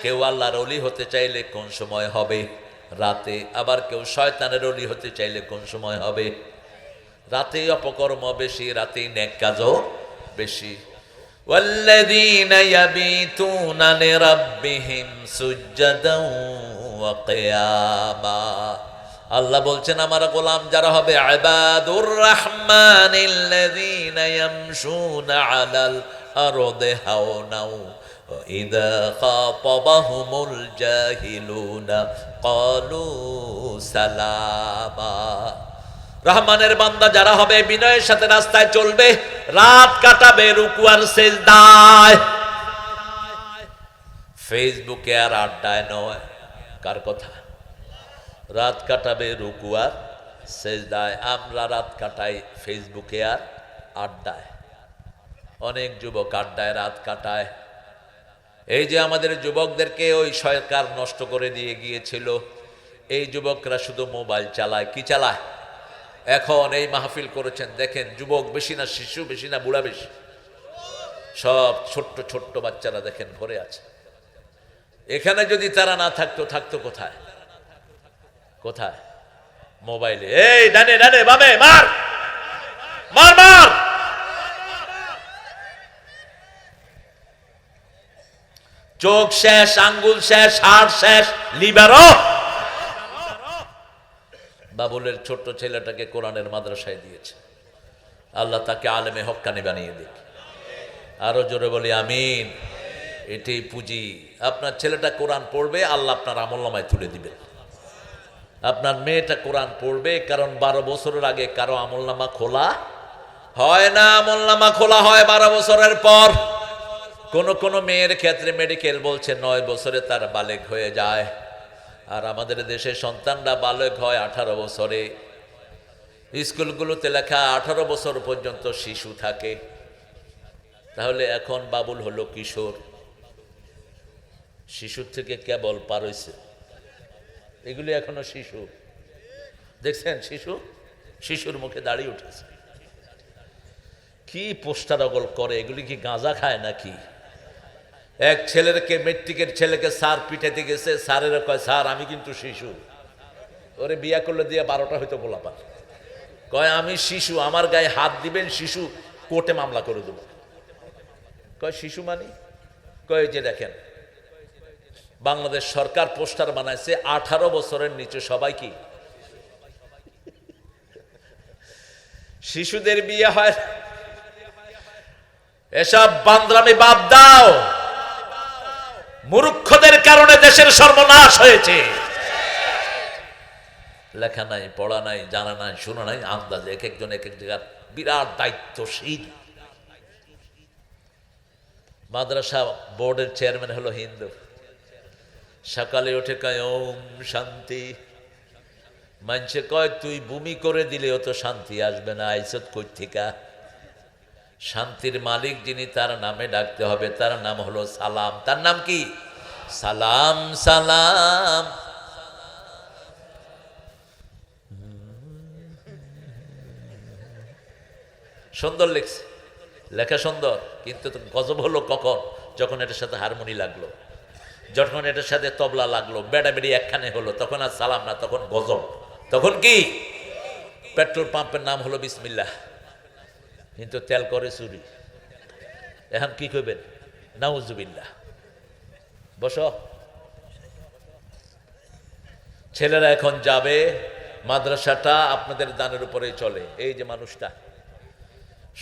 [SPEAKER 1] কেউ আল্লাহর ওলি হতে চাইলে কোন সময় হবে? রাতে। আবার কেউ শয়তানের ওলি হতে চাইলে কোন সময় হবে? রাতেই অপকর্ম বেশি, রাতেই নেক কাজও বেশি। ওয়াল্লাযীনা ইয়াবিতুনা লিরাব্বিহিম সুজদান ওয়া কিয়ামা। আল্লাহ বলছেন আমার গোলাম যারা হবে ইবাদুর রাহমানিল্লাযীনা ইয়ামশুনা আলাল আরদি হাওনা ওয়া ইযা খাতাবাহুমুল জাহিলুনা ক্বালু সালামা। রহমানের বান্দা যারা হবে বিনয়ের সাথে রাস্তায় চলবে, রাত কাটাবে রুকু আর সিজদায়। ফেসবুকে আর আড্ডায় নয়। কার কথা? রাত কাটাবে রুকু আর সিজদায়। আমরা রাত কাটাই ফেসবুকে আর আড্ডায়। অনেক যুবক আড্ডায় রাত কাটায়। এই যে আমাদের যুবকদেরকে ওই সরকার নষ্ট করে দিয়ে গিয়েছিল, এই যুবকরা শুধু মোবাইল চালায়। কি চালায়? এখন এই মাহফিল করেছেন, দেখেন যুবক বেশি না শিশু বেশি না বুড়া বেশি, সব ছোট্ট ছোট্ট বাচ্চারা দেখেন ভরে আছে। এখানে যদি তারা না থাকতো, থাকতো কোথায়? কোথায়? মোবাইলে। এই ডানে ডানে বামে মার মার মার। চোখ শেষ, আঙ্গুল শেষ, হাড় শেষ, লিভারও। বাবুলের ছোট্ট ছেলেটাকে কোরআনের মাদ্রাসায় দিয়েছে, আল্লাহ তাকে আলেমে হক্কানি বানিয়ে দিক। আরো জোরে বলি আমিন। এটাই পুঁজি। আপনার ছেলেটা কোরআন পড়বে, আল্লাহ আপনার আমলনামায় তুলে দিবেন। আপনার মেয়েটা কোরআন পড়বে, কারণ 12 বছরের আগে কারো আমলনামা খোলা হয় না, আমলনামা খোলা হয় 12 বছরের পর। কোন মেয়ের ক্ষেত্রে মেডিকেল বলছে 9 বছরে তার বালেগ হয়ে যায়, আর আমাদের দেশের সন্তানরা বালেগ হয় 18 বছরে। স্কুলগুলোতে লেখা 18 বছর পর্যন্ত শিশু থাকে। তাহলে এখন বাবুল হলো কিশোর, শিশুর থেকে কেবল পার হইছে, এগুলি এখনো শিশু। দেখছেন শিশু, শিশুর মুখে দাড়ি উঠেছে, কি পোস্টারগল করে, এগুলি কি গাঁজা খায় নাকি? এক ছেলেকে, মেট্রিকের ছেলেকে স্যার পিঠাইতে গেছে, স্যারেরা কয় স্যার আমি কিন্তু শিশু। ওরে বিয়া করলে দিয়ে 12টা হয়তো গোলাপান, কয় আমি শিশু, আমার গায়ে হাত দিবেন শিশু, কোর্টে মামলা করে দেব। কয় শিশু মানি? কয় যে দেখেন বাংলাদেশ সরকার পোস্টার বানাইছে 18 বছরের নিচে সবাই কি শিশুদের বিয়ে হয়। এসব বান্দরামি বাদ দাও, মূর্খদের কারণে দেশের সর্বনাশ হয়েছে। লেখা নাই, পড়া নাই, জানা নাই, শোনা নাই, আন্দাজে এক একজন এক এক জায়গার বিরাট দায়িত্বশীল। মাদ্রাসা বোর্ডের চেয়ারম্যান হলো হিন্দু, সকালে উঠে কয় ওম শান্তি। মানুষে কয় তুই বমি করে দিলে অত শান্তি আসবে না, আইসত কই থেকে? শান্তির মালিক যিনি, তার নামে ডাকতে হবে, তার নাম হলো সালাম। তার নাম কি? সালাম সালাম। সুন্দর লিখছে, লেখা সুন্দর, কিন্তু গজব হলো কখন? যখন এটার সাথে হারমোনি লাগলো, যখন এটার সাথে তবলা লাগলো, বেড়াবেড়ি একখানে হলো, তখন আর সালাম না, তখন গজব। তখন কি? পেট্রোল পাম্পের নাম হলো বিসমিল্লাহ, কিন্তু তেল করে চুরি। এখন কি করবেন? নাউজুবিল্লাহ। বসো। ছেলেরা এখন যাবে, মাদ্রাসাটা আপনাদের দানের উপরেই চলে। এই যে মানুষটা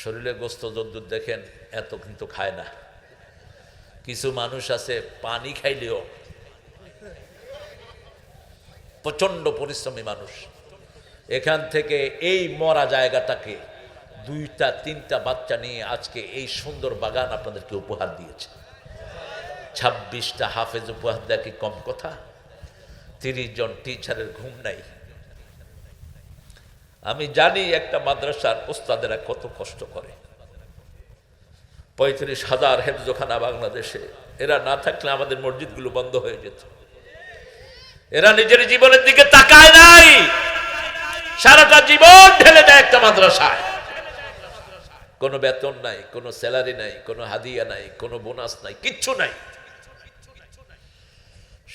[SPEAKER 1] শরীরে গোস্ত যদ্দুর দেখেন, এত কিন্তু খায় না। কিছু মানুষ আছে পানি খাইলেও প্রচন্ড পরিশ্রমী মানুষ। এখান থেকে এই মরা জায়গাটাকে 2টা 3টা বাচ্চা নিয়ে আজকে এই সুন্দর বাগান আপনাদেরকে উপহার দিয়েছে। 26টা হাফেজ উপহার দেয় কি কম কথা? 30 জন টিচারের ঘুম নাই। আমি জানি একটা মাদ্রাসার ওস্তাদেরা কত কষ্ট করে। 35,000 হেফজখানা বাংলাদেশে, এরা না থাকলে আমাদের মসজিদগুলো বন্ধ হয়ে যেত। এরা নিজের জীবনের দিকে তাকায় নাই, সারাটা জীবন ঢেলে দেয় একটা মাদ্রাসায়। কোনো বেতন নাই, কোনো স্যালারি নাই, কোনো হাদিয়া নাই, কোনো বোনাস নাই, কিচ্ছু নাই।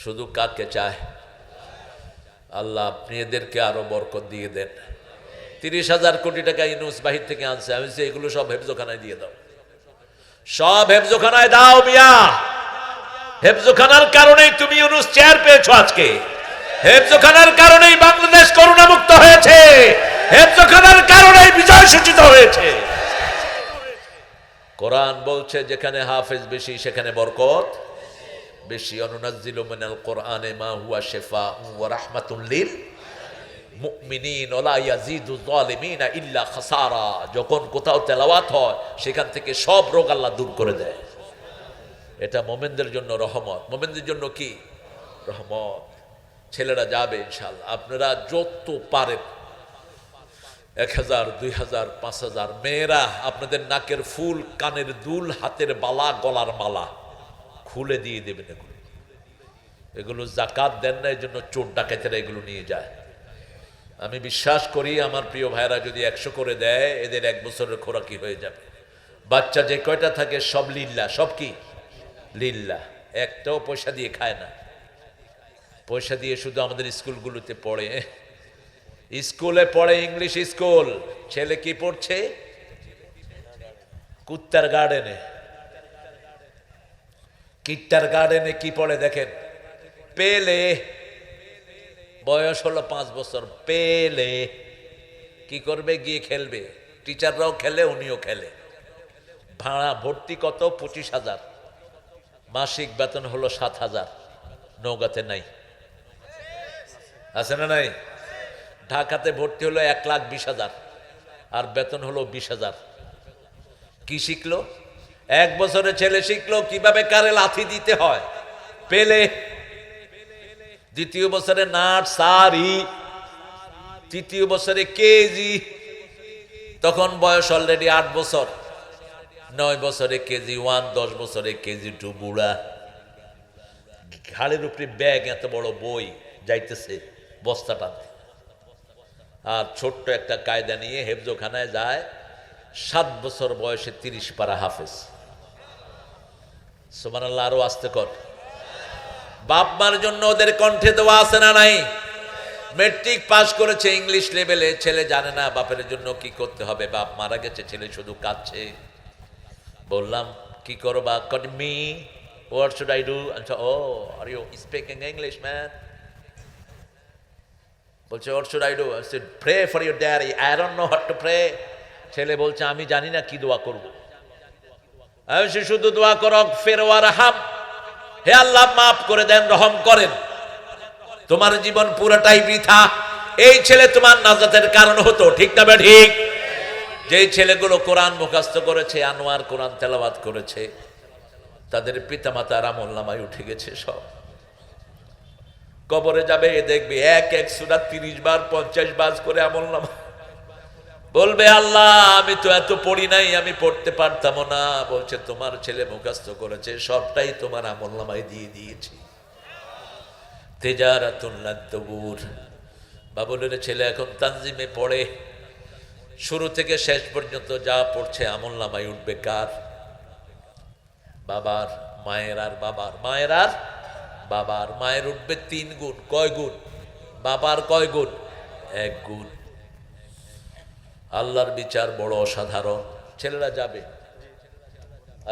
[SPEAKER 1] শুধু কাকে চায়? আল্লাহ আপনি এদেরকে আরো বরকত দিয়ে দেন। 30,000 কোটি টাকা ইউনূস বাহির থেকে আনছে, আমি বলছি এগুলো সব হেফজখানায় দিয়ে দাও, সব হেফজখানায় দাও মিয়া। হেফজখানার কারণেই তুমি ইউনূস চেয়ার পেয়েছো আজকে, হেফজখানার কারণেই বাংলাদেশ করোনা মুক্ত হয়েছে, হেফজখানার কারণেই বিজয় সূচিত হয়েছে। কোরআন বলছে যেখানে হাফেজ বেশি সেখানে বরকত বেশি। অনুনাজ্জিলু মিনাল কোরআনে মা হুয়া শিফাউন ওয়া রাহমাতুল লিল মুমিনিন ওয়া লা ইয়াজিদু যালিমিনা ইল্লা খাসারা। যখন কোথাও তেলাওয়াত হয় সেখান থেকে সব রোগ আল্লাহ দূর করে দেয়। এটা মুমিনদের জন্য রহমত। মুমিনদের জন্য কি? রহমত। ছেলেরা যাবে ইনশাআল্লাহ। আপনারা যত পারেন 1000, 2000, 5000, মেয়েরা আপনাদের নাকের ফুল, কানের দুল, হাতের বালা, গলার মালা খুলে দিয়ে দেবেন। এগুলো জাকাত দেন না, এই জন্য চোর ডাকাতেরা এগুলো নিয়ে যায়। আমি বিশ্বাস করি আমার প্রিয় ভাইরা যদি 100 করে দেয় এদের 1 বছরের খোরাকি হয়ে যাবে। বাচ্চা যে কয়টা থাকে সব লিল্লাহ, সব কি লিল্লাহ, একটাও পয়সা দিয়ে খায় না। পয়সা দিয়ে শুধু আমাদের স্কুলগুলোতে পড়ে, স্কুলে পড়ে ইংলিশ স্কুল। ছেলে কি পড়ছে? কুত্তার গার্ডেনে। কিট্টার গার্ডেনে কি পড়ে দেখেন, পেলে, বয়স হলো 5 বছর। পেলে কি করবে? গিয়ে খেলবে। টিচাররাও খেলে, উনিও খেলে। ভাড়া ভর্তি কত? 25,000। মাসিক বেতন হলো 7,000। নওগাঁতে নাই, আছে না নাই? ঢাকাতে ভর্তি হলো 1,20,000 আর বেতন হলো 20,000। কি শিখলো? 1 বছরের ছেলে শিখলো কিভাবে কারে লাথি দিতে হয়, পেলে। দ্বিতীয় বছরে নার্সারি, তৃতীয় বছরে কেজি। তখন বয়স অলরেডি 8 বছর। 9 বছরে কেজি 1, 10 বছরে কেজি 2। বুড়া ঘাড়ের উপরে ব্যাগ, এত বড় বই, যাইতেছে বস্তা টানতে। আর ছোট্ট একটা কায়দা নিয়ে হেফজোখানায় যায়। 7 বছর বয়সে 30 পারা হাফেজ। সুবহানাল্লাহ, আরো আস্তে কর। বাপ মার জন্য ওদের কণ্ঠে দেওয়া আছে না নাই? মেট্রিক পাস করেছে ইংলিশ লেভেলে, ছেলে জানে না বাপের জন্য কি করতে হবে। বাপ মারা গেছে, ছেলে শুধু কাঁদছে। বললাম কি করবা? Me, what should I do? And so, oh, are you speaking English, man? বলছে what should I do? I said pray for your daddy. I don't know what to pray. ছেলে বলছে আমি জানি না কি দোয়া করব। আমি শুধু দোয়া করো ফির ওয়ারহাম, হে আল্লাহ মাফ করে দেন, রহম করেন। তোমার জীবন পুরোটাই বৃথা। এই ছেলে তোমার নাজাতের কারণ হতো, ঠিক না বে ঠিক? যেই ছেলেগুলো কোরআন মুখস্থ করেছে, আনোয়ার কোরআন তেলাওয়াত করেছে, তাদের পিতামাতার আমলনামায় উঠে গেছে সব। কবরে যাবে, দেখবে এক সূরা 30 বার 50 বার করে আমলনামা। বলবে আল্লাহ আমি তো এত পড়ি নাই, আমি পড়তে পারতাম না। বলছে তোমার ছেলে মুখস্থ করেছে, সবটাই তোমার আমলনামায় দিয়ে দিয়েছি। তেজারাতুল লাদ্দুর। বাবুলের ছেলে এখন তানজিমে পড়ে, শুরু থেকে শেষ পর্যন্ত যা পড়ছে আমলনামায় উঠবে কার? বাবার। মায়ের আর বাবার। মায়ের আর বাবার। মায়ের উঠবে 3 গুণ। কয় গুণ? বাবার কয় গুণ? 1 গুণ। আল্লাহর বিচার বড় অসাধারণ। ছেলেরা যাবে,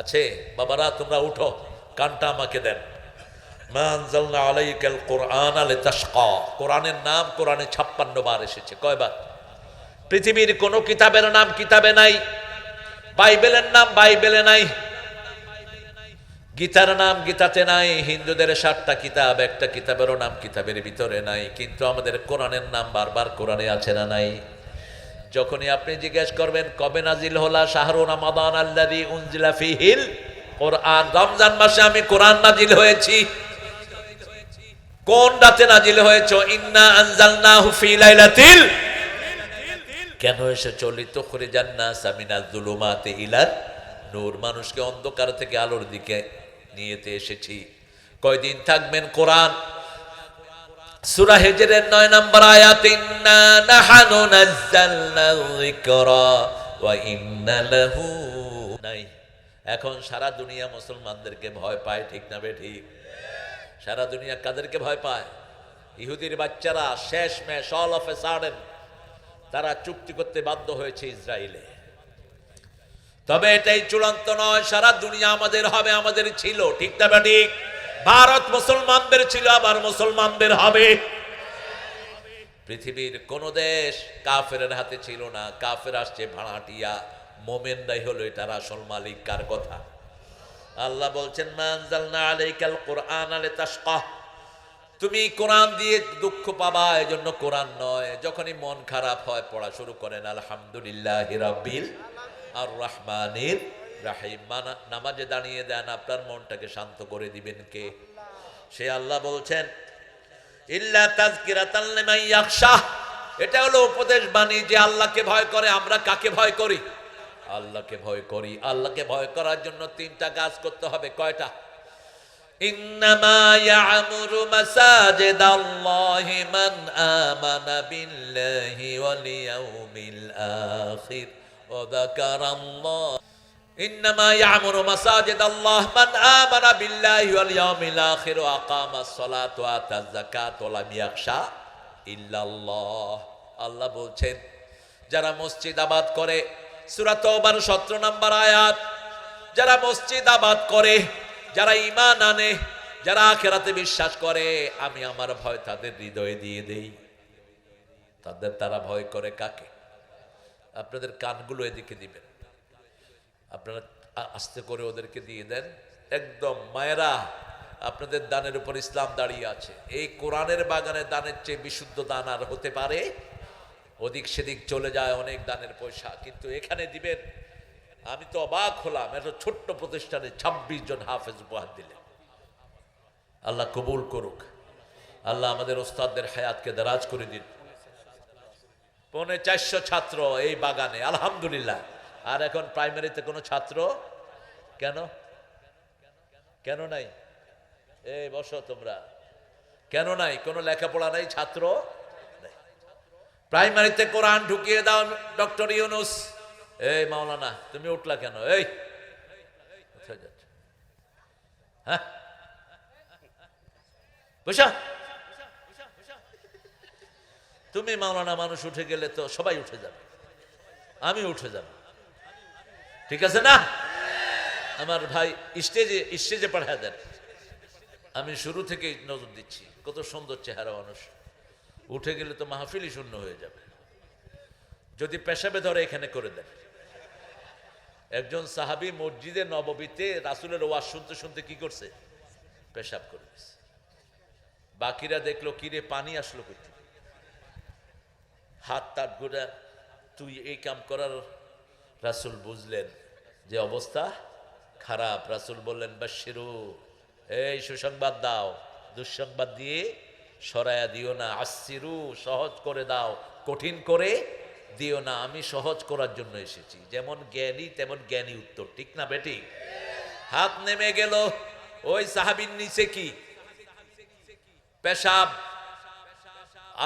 [SPEAKER 1] আছে বাবারা তোমরা উঠো, কানটা আমাকে দেন। মা আনজালনা আলাইকাল কুরআন লিতাশকা। কোরআনের নাম কোরআনে 56 বার এসেছে। কয়বার? পৃথিবীর কোন কিতাবের নাম কিতাবে নাই, বাইবেলের নাম বাইবেলে নাই, গীতার নাম গীতাতে নাই। হিন্দুদের 7টা কিতাব, একটা কিতাবেরও নাম কিতাবের ভিতরে নাই। কিন্তু আমাদের কোরআনের নাম বারবার কোরআনে আছে না নাই? যখনই আপনি জিজ্ঞেস করবেন কবে নাজিল হলা, শাহরু রমাদান আল্লাযী উনজিলা ফীহিল কোরআন, রমজান মাসে আমি কোরআন নাজিল হয়েছি। কোন রাতে নাজিল হয়েছে? ইন্না আনজালনাহু ফী লাইলাতিল। কেন এসেছো? লিতুখরিজান নাসা মিনাজ যুলুমাতি ইলান নূর। মানুষকে অন্ধকার থেকে আলোর দিকে নিয়েতে এসেছি। কয়দিন থাকবেন কোরআন? সূরা হিজরের 9 নম্বর আয়াত, ইন্না নাহনু নাযালনা যিকরা ওয়া ইন্না লাহু নাই। এখন সারা দুনিয়া মুসলমানদেরকে ভয় পায়, ঠিক না বে ঠিক? সারা দুনিয়া কাদেরকে ভয় পায়? ইহুদির বাচ্চারা শেষমেশ অল অফ এ সাডেন তারা চুক্তি করতে বাধ্য হয়েছে ইসরায়েলে। তবে এটাই চূড়ান্ত নয়, সারা দুনিয়া আমাদের হবে, আমাদের ছিল, ঠিক না বে ঠিক? ভারত মুসলমানদের ছিল, আবার মুসলমানদের হবে। পৃথিবীর কোন দেশ কাফেরের হাতে ছিল না। কাফের আসছে ভাড়াটিয়া, মোমেনরাই হলো এটার আসল মালিক। কার কথা? আল্লাহ বলছেন মা আনজালনা আলাইকাল কুরআন লিতাশকা। তুমি কোরআন দিয়ে দুঃখ পাবা, এজন্য কোরআন নয়। যখনই মন খারাপ হয় পড়া শুরু করেন আলহামদুলিল্লাহি রাব্বিল আর রহমানির রাহিম। নামাজে দাঁড়িয়ে দেন, আপনার মনটাকে শান্ত করে দিবেন কে? সে আল্লাহ বলছেন ইল্লা তাযকিরাতাল লিমান ইয়াখশা। এটা হলো উপদেশ বাণী যে আল্লাহকে ভয় করে। আমরা কাকে ভয় করি? আল্লাহকে ভয় করি। আল্লাহকে ভয় করার জন্য 3টা কাজ করতে হবে। কয়টা? ইন্নামা ইয়া'মুরু মাসাজিদাল্লাহি মান আমানা বিল্লাহি ওয়াল ইয়াউমিল আখির ওয়া যাকারাল্লাহ। ইন্নামা ইয়া'মুরু মাসাজিদাল্লাহ মান আমানা বিল্লাহি ওয়াল ইয়াউমিল আখির ওয়া আকামাস সালাতা ওয়া আতাজ যাকাত ওয়া লাম ইয়াখশা ইল্লাল্লাহ। আল্লাহ বলছেন যারা মসজিদ আবাদ করে, সূরা তাওবার 17 নম্বর আয়াত, যারা মসজিদ আবাদ করে, যারা ঈমান আনে, যারা আখিরাতে বিশ্বাস করে, আমি আমার ভয় তাদের হৃদয়ে দিয়ে দেই। তারা ভয় করে কাকে? আপনাদের কানগুলো এদিকে দিবেন, আপনারা আস্তে করে ওদেরকে দিয়ে দেন। একদম মায়েরা, আপনাদের দানের উপর ইসলাম দাঁড়িয়ে আছে। এই কোরআনের বাগানে দানের চেয়ে বিশুদ্ধ দান আর হতে পারে? ওদিক সেদিক চলে যায় অনেক দানের পয়সা, কিন্তু এখানে দিবেন। আমি তো অবাক হলাম, এত ছোট্ট প্রতিষ্ঠানে 26 জন হাফেজ উপহার দিলেন। আল্লাহ কবুল করুক। আল্লাহ আমাদের ওস্তাদদের হায়াতকে দারাজ করে দিন। 450 ছাত্র এই বাগানে, আলহামদুলিল্লাহ। আর এখন প্রাইমারিতে কোনো ছাত্র কেন কেন নাই? এই বসো তোমরা, কেন নাই? কোনো লেখাপড়া নাই, ছাত্র নাই। প্রাইমারিতে কোরআন ঢুকিয়ে দাও ডক্টর ইউনুস। এই মাওলানা তুমি উঠলা কেন? এই কোথায় যাচ্ছ? হ্যাঁ বসা। তুমি মাওলানা, মানুষ উঠে গেলে তো সবাই উঠে যাবে, আমি উঠে যাব, ঠিক আছে না? আমার ভাই স্টেজে পাঠা দেন। আমি শুরু থেকেই নজর দিচ্ছি, কত সুন্দর চেহারা মানুষ, উঠে গেলে তো মাহফিলই শূন্য হয়ে যাবে। যদি পেশাবে ধরে এখানে করে দেন। একজন সাহাবী মসজিদে নববীতে রাসূলের ওয়াজ শুনতে শুনতে কি করছে? পেশাব করে দিয়েছে। বাকিরা দেখলো, কিরে পানি আসলো কই থেকে? হাত তাট ঘুরা তুই এই কাম করার। রাসূল বুঝলেন যে অবস্থা খারাপ। রাসূল বললেন, বাশিরু, এই সুসংবাদ দাও, দুঃসংবাদ দিয়ে সরায়া দিও না। আসসিরু, সহজ করে দাও, কঠিন করে দিও না। আমি সহজ করার জন্য এসেছি। যেমন জ্ঞানী তেমন জ্ঞানী উত্তর, ঠিক না বেটি? হাত নেমে গেল। ওই সাহাবীর নিচে কি? পেশাব।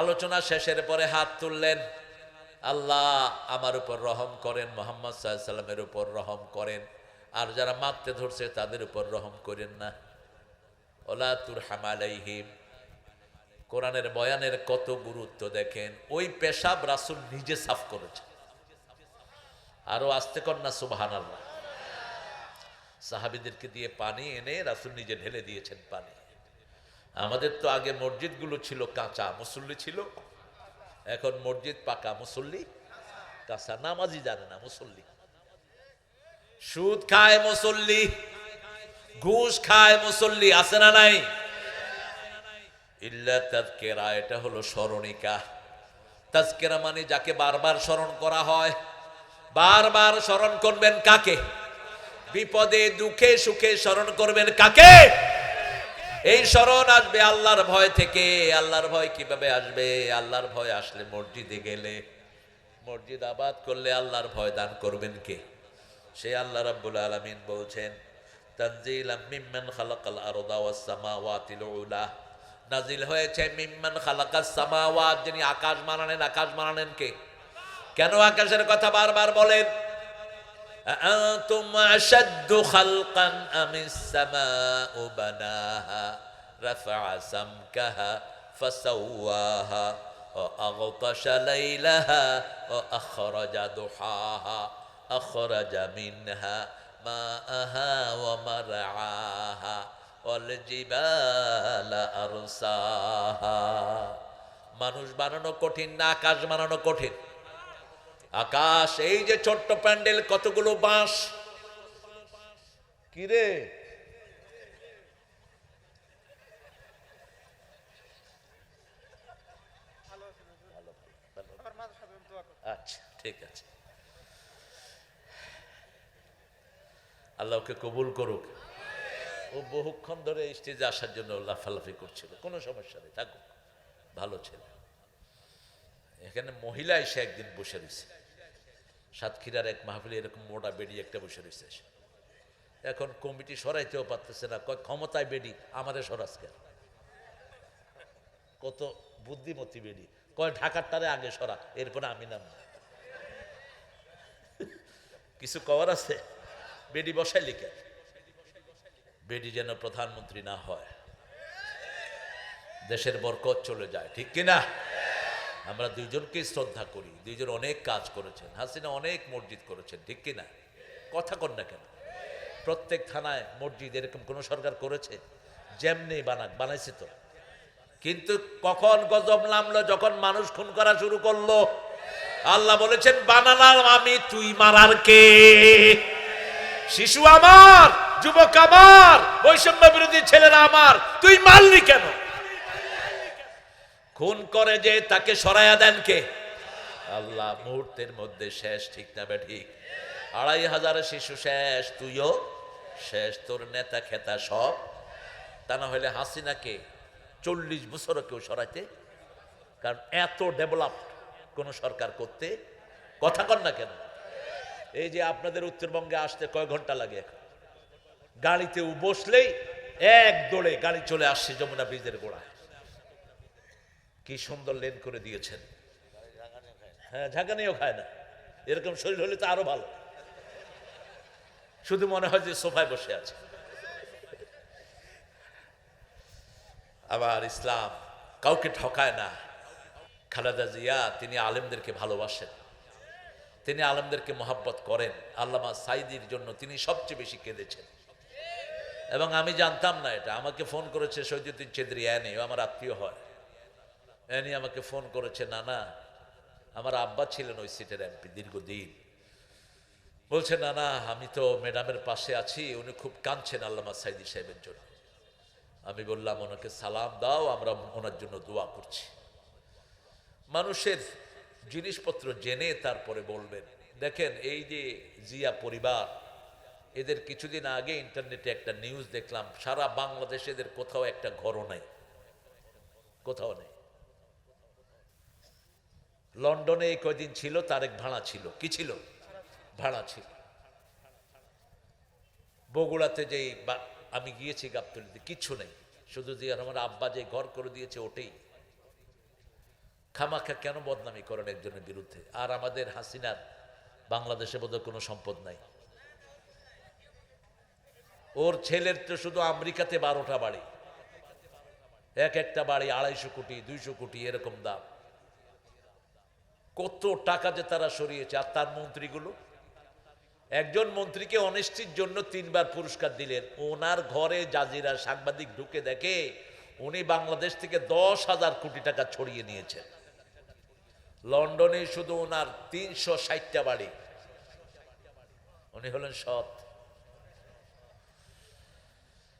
[SPEAKER 1] আলোচনা শেষের পরে হাত তুললেন, আল্লাহ আমার উপর রহম করেন, মুহাম্মদ সাল্লাল্লাহু আলাইহি সাল্লামের উপর রহম করেন, আর যারা মারতে ধরছে তাদের উপর রহম করেন না। ওলা তুরহাম আলাইহিম। কোরআনের বয়ানের কত গুরুত্ব দেখেন। ওই পেশাব রাসূল নিজে সাফ করেছে। আরো আস্তে কর না সুবহানাল্লাহ। সাহাবীদেরকে দিয়ে পানি এনে রাসূল নিজে ঢেলে দিয়েছেন পানি। আমাদের তো আগে মসজিদগুলো ছিল কাঁচা, মুসল্লি ছিল। এখন মসজিদ পাকা, মুসল্লি কাঁচা। নামাজি জানে না, মুসল্লি। সুদ খায় মুসল্লি, ঘুষ খায় মুসল্লি, আছে না নাই? ইল্লা তাযকিরা, এটা হলো স্মরণিকা। তাযকিরা মানে যাকে বারবার স্মরণ করা হয়। বারবার স্মরণ করবেন কাকে? বিপদে দুঃখে সুখে স্মরণ করবেন কাকে? এই স্মরণ আসবে আল্লাহর ভয় থেকে। আল্লাহর ভয় কিভাবে আসবে? আল্লাহর ভয় আসলে মসজিদে গেলে, মসজিদ আবাদ করলে আল্লাহর ভয় দান করবেন কে? সে আল্লাহ রাব্বুল আলামিন বলছেন, তানজিলাম মিম্মান খালাকাল আরদা ওয়াস সামাওয়াতিল উলা। নাজিল হয়েছে মিম্মান খালাকাস সামাওয়াত, যিনি আকাশ বানালেন। আকাশ বানালেন কে? কেন আকাশের কথা বারবার বলেন? আনতুম আশাদ্দু খালকান আমিস সামাউ বানাহা রাফা সামকাহা ফাসাওয়াহা ওয়া আগতাশা লাইলাহা ওয়া আখরাজা দুহাহা আখরাজা মিনহা মাআহা ওয়া মারআহা ওয়াল জিবালা আরসাহা। মানুষ বানানো কঠিন না আকাশ বানানো কঠিন? আকাশ, এই যে ছোট্ট প্যান্ডেল, কতগুলো বাঁশ। কিরে আচ্ছা, ঠিক আছে। আল্লাহকে কবুল করুক। ও বহুক্ষণ ধরে স্টেজে আসার জন্য লাফালাফি করছিল, কোনো সমস্যা নেই, থাকুক, ভালো ছেলে। এখানে মহিলা এসে একদিন বসে রয়েছে, সাতক্ষীরার এক মাহফিলে এরকম মোটা বেরিয়ে একটা বসে রয়েছে। এখন কমিটি সরাইতেও পারতেছে না, কয় ক্ষমতায় বেডি আমাদের সরাস কেন? কত বুদ্ধিমতী বেডি, কয় ঢাকারটারে আগে সরা, এরপরে আমি নাম। কিছু কওয়ার আছে? বেডি বসাই লিখে, বেডি যেন প্রধানমন্ত্রী না হয়, দেশের বরকত চলে যায়, ঠিক কিনা? আমরা দুইজনকে শ্রদ্ধা করি, দুইজন অনেক কাজ করেছেন, হাসিনা অনেক মসজিদ করেছেন, ঠিক কিনা? কথা কন না কেন? প্রত্যেক থানায় মসজিদ এরকম কোন সরকার করেছে? যেমনি বানাইছে তো, কিন্তু কখন গজব নামলো যখন মানুষ খুন করা শুরু করলো। আল্লাহ বলেছেন বানালাম আমি, তুই মারার কে? শিশু আমার, যুবক আমার, বৈষম্য বিরোধী ছেলেরা আমার, তুই মারলি কেন? খুন করে যে তাকে সরাইয়া দেন কে? আল্লাহ। মুহূর্তের মধ্যে শেষ, ঠিক না ঠিক? 2500 শিশু শেষ, তুইও শেষ, তোর নেতা খেতা সব। তা না হলে হাসিনাকে 40 বছরও কেউ সরাইতে, কারণ এত ডেভেলপ কোন সরকার করতে। কথা কন না কেন? এই যে আপনাদের উত্তরবঙ্গে আসতে কয় ঘন্টা লাগে? এখন গাড়িতে বসলেই এক দৌড়ে গাড়ি চলে আসছে যমুনা ব্রিজের গোড়ায়। কি সুন্দর লেন করে দিয়েছেন। হ্যাঁ, ঝাঁকানিও খায় না। এরকম শরীর হলে তো আরো ভালো, শুধু মনে হয় যে সোফায় বসে আছে। আবার ইসলাম কাউকে ঠকায় না। খালেদা জিয়া তিনি আলেমদেরকে ভালোবাসেন, তিনি আলেমদেরকে মহাব্বত করেন। আল্লামা সাইদির জন্য তিনি সবচেয়ে বেশি কেঁদেছেন, এবং আমি জানতাম না এটা। আমাকে ফোন করেছে শহীদুদ্দিন চৌধুরী এনে, আমার আত্মীয় হয়, এনে আমাকে ফোন করেছে, নানা আমার আব্বা ছিলেন ওই সিটের এমপি দীর্ঘদিন, বলছে নানা আমি তো ম্যাডামের পাশে আছি, উনি খুব কাঁদছেন আল্লামা সাইদি সাহেবের জন্য। আমি বললাম ওনাকে সালাম দাও, আমরা ওনার জন্য দোয়া করছি। মানুষের জিনিসপত্র জেনে তারপরে বলবেন। দেখেন এই যে জিয়া পরিবার, এদের কিছুদিন আগে ইন্টারনেটে একটা নিউজ দেখলাম, সারা বাংলাদেশে এদের কোথাও একটা ঘরও নাই, কোথাও নেই। লন্ডনে এই কয়দিন ছিল, তারেক ভাড়া ছিল। কি ছিল? ভাড়া ছিল। বগুড়াতে যেই আমি গিয়েছি গাবতলীতে, কিচ্ছু নেই, শুধু যে আমার আব্বা যে ঘর করে দিয়েছে ওটাই। খামাখা কেন বদনামি করেন একজনের বিরুদ্ধে? আর আমাদের হাসিনার বাংলাদেশে বোধহয় কোনো সম্পদ নাই। ওর ছেলের তো শুধু আমেরিকাতে 12টা বাড়ি, এক একটা বাড়ি 250 কোটি 200 কোটি এরকম দাম। কত টাকা যে তারা সরিয়েছে। আর তার মন্ত্রীগুলো, একজন মন্ত্রীকে অনেস্টির জন্য 3 বার পুরস্কার দিলেন। ওনার ঘরে জাজিরা সাংবাদিক ঢুকে দেখে উনি বাংলাদেশ থেকে 10,000 কোটি টাকা ছড়িয়ে নিয়েছেন। লন্ডনে শুধু ওনার 360টা বাড়ি। উনি হলেন সৎ।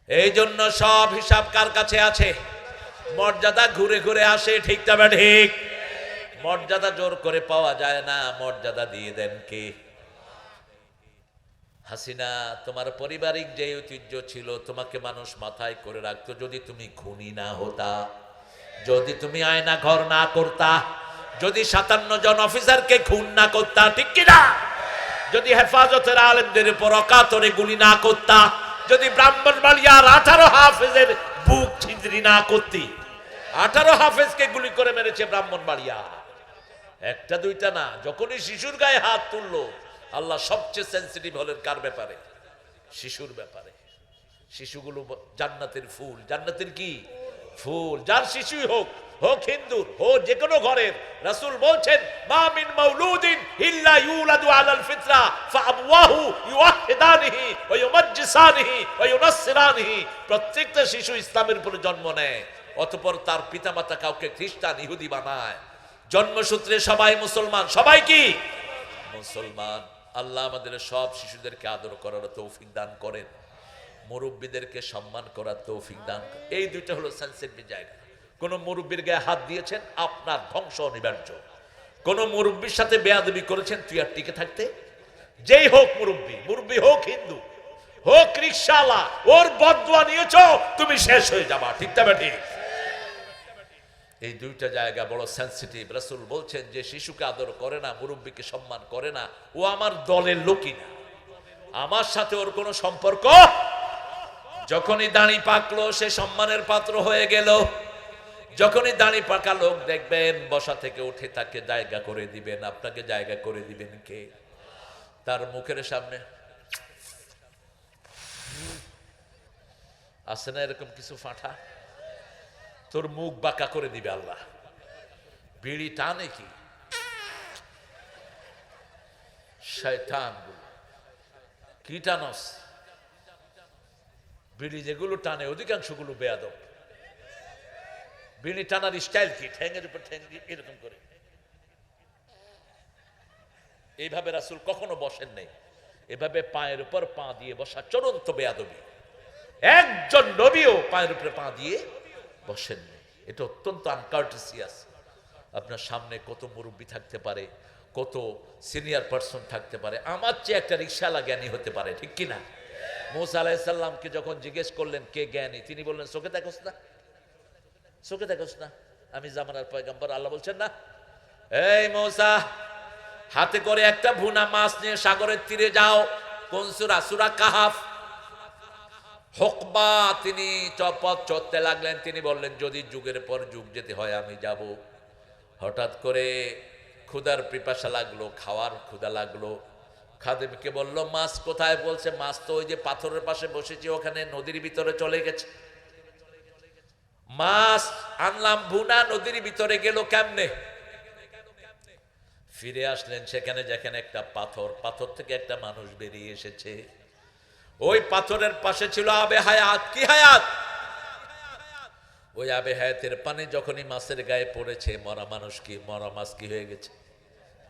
[SPEAKER 1] এই জন্য সব হিসাব কার কাছে আছে? মর্যাদা ঘুরে ঘুরে আসে, ঠিক না ঠিক? মর্যাদা জোর করে পাওয়া যায় না, মর্যাদা দিয়ে দেন কে? হাসিনা, তোমার পারিবারিক যে ঐতিহ্য ছিল, তোমাকে মানুষ মাথায় করে রাখতো যদি তুমি খুনি না হতা, যদি তুমি আয়না ঘর না করতা, যদি 57 জন অফিসারকে খুন না করতা, ঠিক কিনা? যদি হেফাজতের আলেমদের উপর অকাতরে গুলি না করতা, যদি ব্রাহ্মণবাড়িয়ার 18 হাফেজের বুক ছিদ্রি না করতি। 18 হাফেজকে গুলি করে মেরেছে ব্রাহ্মণবাড়িয়া, একটা দুইটা না। যখনই শিশুর গায়ে হাত তুললো, আল্লাহ সবচেয়ে সেন্সিটিভ হলেন কার ব্যাপারে? শিশুর ব্যাপারে। শিশুগুলো জান্নাতের ফুল। জান্নাতের কি ফুল? যার শিশুই হোক, হোক হিন্দুর, হোক যে কোনো ঘরের। রাসূল বলছেন মা মিন মাউলুদিন ইল্লা ইউলাদু আলাল ফিতরা ফাআবওয়াহু ইউওয়াহিদানিহি ওয়া ইউমাজ্জিসানিহি ওয়া ইউনাসসিরানিহি। প্রত্যেকটা শিশু ইসলামের উপরে জন্ম নেয়, অতঃপর তার পিতামাতা কাউকে খ্রিস্টান ইহুদি বানায়। জন্মসূত্রে সবাই মুসলমান। সবাই কি মুসলমান? আল্লাহ আমাদের সব শিশুদেরকে আদর করার তৌফিক দান করেন, মুরব্বীদেরকে সম্মান করার তৌফিক দান করেন। এই দুইটা হলো সেন্সিটিভ জায়গা। কোন মুরব্বীর গায়ে হাত দিয়েছেন, আপনার ধ্বংস অনিবার্য। কোন মুরব্বীর সাথে বেয়াদবি করেছেন, তুই আর টিকে থাকতে? যেই হোক মুরব্বী, মুরব্বী হোক হিন্দু, হোক রিকশাওয়ালা, ওর বদদুয়া নিয়েছো, তুমি শেষ হয়ে যাবা, ঠিক না ঠিক? এই দুইটা জায়গা বড় সেন্সিটিভ। রাসূল বলছেন যে শিশুকে আদর করে না, মুরব্বীকে সম্মান করে না, ও আমার দলের লোকই না। আমার সাথে ওর কোনো সম্পর্ক। যখনই দাড়ি পাকলো সে সম্মানের পাত্র হয়ে গেল। যখনই দাড়ি পাকা লোক দেখবেন বসা থেকে উঠে তাকে জায়গা করে দিবেন। আপনাকে জায়গা করে দিবেন কে? তার মুখের সামনে আছে না এরকম কিছু ফাঁটা? তোর মুখ বাঁকা করে দিবে আল্লাহ। বিড়ি টানে কি শয়তান কি টানস? বিড়ি যেগুলো টানে অধিকাংশগুলো বেয়াদব। বিড়ি টানার স্টাইল কি? ঠ্যাঙের উপর ঠ্যাং দিয়ে এরকম করে। এইভাবে রাসূল কখনো বসেন নাই। এভাবে পায়ের উপর পা দিয়ে বসা চূড়ান্ত বেয়াদবি। একজন নবীও পায়ের উপরে পা দিয়ে বসেন নাই। এটা অত্যন্ত আনকার্টিসিয়াস। আপনার সামনে কত মুরব্বী থাকতে পারে, কত সিনিয়র পার্সন থাকতে পারে, আমার চেয়ে একটা রিকশাওয়ালা জ্ঞানী হতে পারে, ঠিক কিনা? মূসা আলাইহিস সালামকে যখন জিজ্ঞেস করলেন কে জ্ঞানী, তিনি বললেন চোখে দেখোস না, চোখে দেখোস না আমি জামানার পয়গম্বর? আল্লাহ বলছেন না, এই মূসা হাতে করে একটা ভুনা মাছ নিয়ে সাগরের তীরে যাও। কোন সূরা? সূরা কাহাফ। হুকবা তিনি পথ চলতে লাগলেন। তিনি বললেন যদি যুগের পর যুগ যেতে হয় আমি যাব। হঠাৎ করে ক্ষুধার পিপাসা লাগলো, খাওয়ার ক্ষুধা লাগলো। খাদেমকে বলল মাছ কোথায়? বলছে মাছ তো ওই যে পাথরের পাশে বসেছি ওখানে নদীর ভিতরে চলে গেছে। মাছ আনলাম ভুনা, নদীর ভিতরে গেল কেমনে? ফিরে আসলেন সেখানে যেখানে একটা পাথর, পাথর থেকে একটা মানুষ বেরিয়ে এসেছে। ওই পাথরের পাশে ছিল আবে হায়াত। কি হায়াত? ওই আবে হায়াতের পানি যখনই মাছের গায়ে পড়েছে, মরা মানুষ কি, মরা মাছ কি হয়ে গেছে?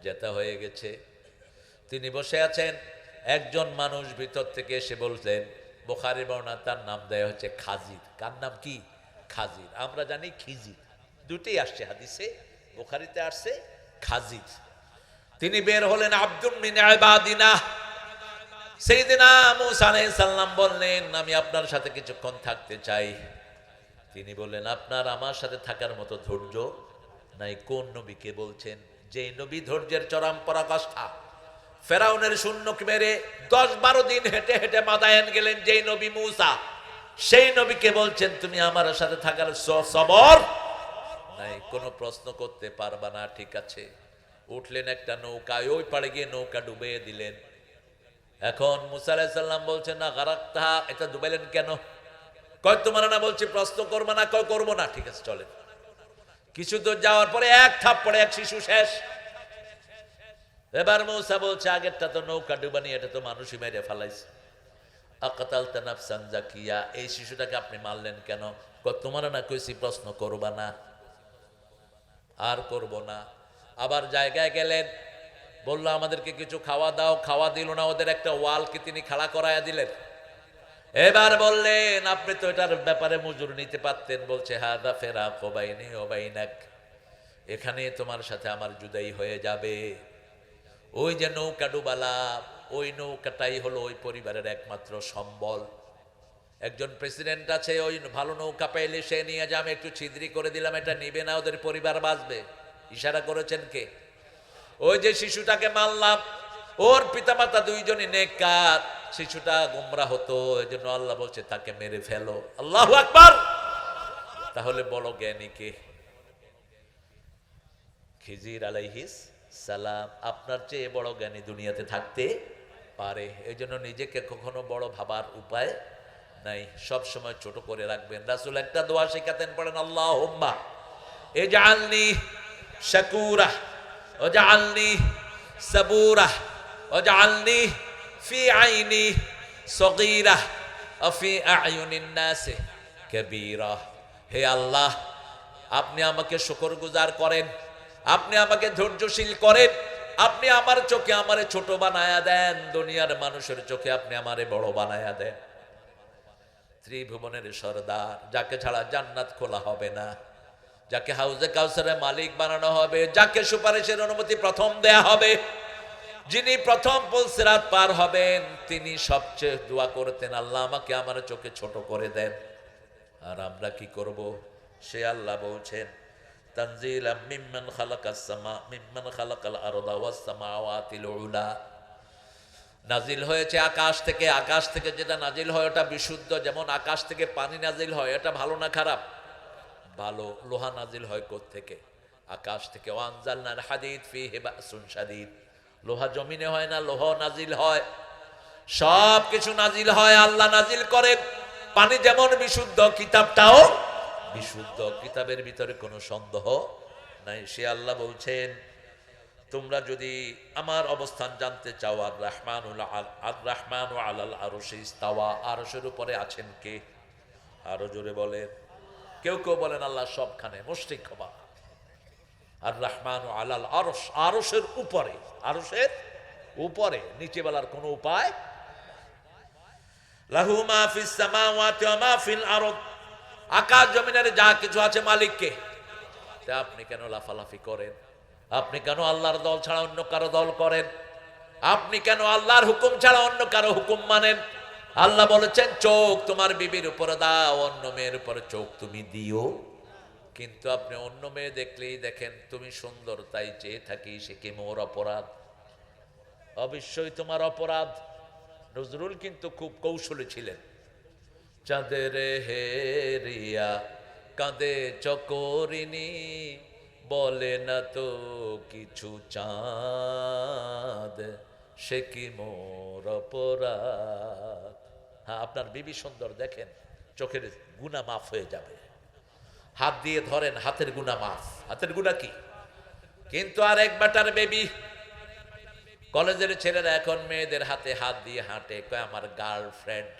[SPEAKER 1] জেতা হয়ে গেছে। তিনি বসে আছেন, একজন মানুষ ভিতর থেকে এসে বললেন, বুখারী বর্ণনা, তার নাম দেয়া হচ্ছে খাজির। কার নাম কি? খাজির। আমরা জানি খিজির, দুটি আসছে হাদিসে, বুখারীতে আসছে খাজির। তিনি বের হলেন, আব্দুল মিন ইবাদিনা। সাইয়েদনা মূসা আলাইহিস সালাম বললেন আমি আপনার সাথে কিছুক্ষণ থাকতে চাই। তিনি বললেন আপনার আমার সাথে থাকার মতো ধৈর্য নাই। কোন নবীকে বলছেন? যে নবী ধৈর্যের চরম পরাকাষ্ঠা। ফেরাউনের শূন্যকে মেরে 10-12 দিন হেঁটে হেঁটে মাদায়েন গেলেন যেই নবী মূসা, সেই নবীকে বলছেন তুমি আমার সাথে থাকার সবর নাই, কোনো প্রশ্ন করতে পারবা না। ঠিক আছে। উঠলেন একটা নৌকায়, ওই পাড়ে গিয়ে নৌকা ডুবিয়ে দিলেন। এখন মূসা আলাইহিস সালাম বলছেন না গারাক্তা, এটা ডুবাইলেন কেন? কয় তোমার না বলছি প্রশ্ন করবো না? কয় করবো না। ঠিক আছে চলেন। কিছু দূর যাওয়ার পরে এক থাপ্পড়ে এক শিশু শেষ। এবার মূসা বলছে আগেরটা তো নৌকা ডুবানি, এটা তো মানুষই মেরে ফেলাইছে। আকাতালতা নাফসান জাকিয়া, এই শিশুটাকে আপনি মারলেন কেন? কয় তোমার না কইছি প্রশ্ন করবা না। আর করব না। আবার জায়গায় গেলেন, বললো আমাদেরকে কিছু খাওয়া দাও, খাওয়া দিল না। ওদের একটা ওয়ালকে তিনি খাড়া করাইয়া দিলেন। এবার বললেন আপনি তো এটার ব্যাপারে মজুর নিতে পারতেন। বলছে হাদা ফিরাকু বাইনি ওয়া বাইনাক, এখানে তোমার সাথে আমার জুদাই হয়ে যাবে। ওই যে নৌকা ডুবালাম, ওই নৌকাটাই হলো ওই পরিবারের একমাত্র সম্বল। একজন প্রেসিডেন্ট আছে, ওই ভালো নৌকা পাইলে সে নিয়ে যা, আমি একটু ছিদ্রি করে দিলাম, এটা নিবে না, ওদের পরিবার বাঁচবে। ইশারা করেছেন কে? ওই যে শিশুটাকে মারলাম, ওর পিতামাতা দুইজনই নেককার, শিশুটা গোমরা হতো, এজন্য আল্লাহ বলছে তাকে মেরে ফেলো। আল্লাহু আকবার। তাহলে বড় জ্ঞানী কে? খিজির আলাইহিস সালাম। আপনার চেয়ে বড় জ্ঞানী দুনিয়াতে থাকতে পারে? এই জন্য নিজেকে কখনো বড় ভাবার উপায় নাই, সব সময় ছোট করে রাখবেন। রাসূল একটা দোয়া শেখাতেন, পড়েন আল্লাহুম্মা ইজআলনি শাকুরা ওয়াজআলনি সাবুরা ওয়াজআলনি ফি আইনি সগীরা ওয়া ফি আ'য়ুনিন নাসি কাবীরা। হে আল্লাহ, আপনি আমাকে শুকরগুজার করেন, আপনি আমাকে ধৈর্যশীল করেন, আপনি আমার চোখে আমারে ছোট বানায়া দেন, দুনিয়ার মানুষের চোখে আপনি আমারে বড় বানায়া দেন। ত্রিভুবনের সরদার, যাকে ছাড়া জান্নাত খোলা হবে না, যাকে হাউজে কাউসারের মালিক বানানো হবে, যাকে সুপারিশের অনুমতি প্রথম দেয়া হবে, যিনি প্রথম পুলসিরাত পার হবেন, তিনি সবচেয়ে দোয়া করতেন আল্লাহ আমাকে আমার চোখে ছোট করে দেন। আর আমরা কি করব? সে আল্লাহ বলছেন তানজিলাম মিম্মান খালাকাস সামা মিম্মান খালাকাল আরদা ওয়াস সামাওয়াতিল উলা নাজিল হয়েছে আকাশ থেকে। আকাশ থেকে যেটা নাজিল হয় ওটা বিশুদ্ধ। যেমন আকাশ থেকে পানি নাজিল হয়, এটা ভালো না খারাপ? ভালো। লোহা নাজিল হয় কোত্থেকে? আকাশ থেকে। ওয়ানজালনাল হাদিদ ফীহি বাসুন শাদীদ। লোহা জমিনে হয় না, লোহা নাজিল হয়। সব কিছু নাজিল হয়, আল্লাহ নাজিল করেন। পানি যেমন বিশুদ্ধ, কিতাবটাও বিশুদ্ধ। কিতাবের ভিতরে কোনো সন্দেহ নাই। সে আল্লাহ বলছেন, তোমরা যদি আমার অবস্থান জানতে চাও, আর রহমানু আলাল আরশি ইস্তাওয়া, আরশের উপরে আছেন কে? আরো জোরে বলেন। কেউ কেউ বলেন আল্লাহ সবখানে, মুশরিক হবা। আর রহমানু আলাল আরশ, আরশের উপরে, আরশের উপরে, নিচে বলার কোনো উপায়। লাহু মা ফিস সামাওয়াতি ওয়া মা ফিল আরদ, আকাশ জমিনের যা কিছু আছে মালিক কে? তা আপনি কেন লাফালাফি করেন? আপনি কেন আল্লাহর দল ছাড়া অন্য কারো দল করেন? আপনি কেন আল্লাহর হুকুম ছাড়া অন্য কারো হুকুম মানেন? আল্লাহ বলেছেন চোখ তোমার বিবির উপরে দাও, অন্য মেয়ের উপরে চোখ তুমি দিও। কিন্তু আপনি অন্য মেয়ে দেখলেই দেখেন তুমি সুন্দর, তাই চেয়ে থাকি, সে কি মোর অপরাধ? অবশ্যই তোমার অপরাধ। নজরুল কিন্তু খুব কৌশলী ছিলেন। চাঁদের হেরিয়া কাঁদে চকরিনী, বলে না তো কিছু চাঁদ, সে কি মোর অপরাধ। হ্যাঁ, আপনার বিবি সুন্দর, দেখেন চোখের গুনাহ মাফ হয়ে যাবে। হাত দিয়ে ধরেন, হাতের গুনাহ মাফ। হাতের গুনাহ কি? কিন্তু আর এক বাটার বেবি। কলেজের ছেলেরা এখন মেয়েদের হাতে হাত দিয়ে হাঁটে, কয় আমার গার্লফ্রেন্ড।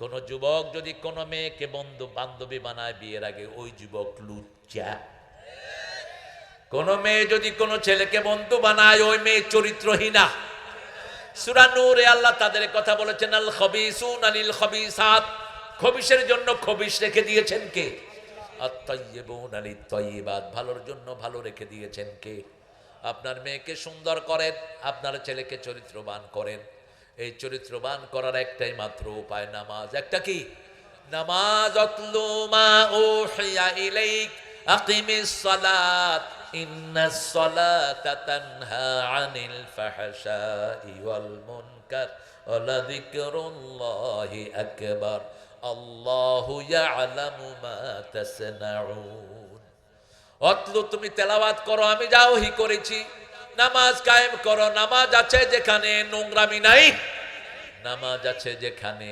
[SPEAKER 1] কোন যুবক যদি কোন মেয়েকে বন্ধু বান্ধবী বানায় বিয়ের আগে, ওই যুবক লুচ্চা। কোন মেয়ে যদি কোন ছেলেকে বন্ধু বানায়, ওই মেয়ে চরিত্রহীনা। সূরা নূরে আল্লাহ তাদের কথা বলেছেন, আল খবিসুনা লিল খবিসাত, খবিসের জন্য খবিস রেখে দিয়েছেন কে? আত তাইয়্যিবুনা লিত তাইয়্যিবাত, ভালোর জন্য ভালো রেখে দিয়েছেন কে? আপনার মেয়েকে সুন্দর করেন, আপনার ছেলেকে চরিত্রবান করেন। এই চরিত্রবান করার একটাই মাত্র উপায়, নামাজ। একটা কি? নামাজ। আতলু মা উহিয়া ইলাইক আকিমিস সালাত ইন্নাস সালাতা তানহা আনিল ফাহশাই ওয়াল মুনকার ওয়া যিকরুল্লাহি আকবার আল্লাহু ইয়ালামু মা তাসনাউন। অতলু, তুমি তেলাওয়াত করো, আমি যা ওহী করেছি। নামাজ কায়েম করো। নামাজ আছে যেখানে নোংরামি নাই, নামাজ আছে যেখানে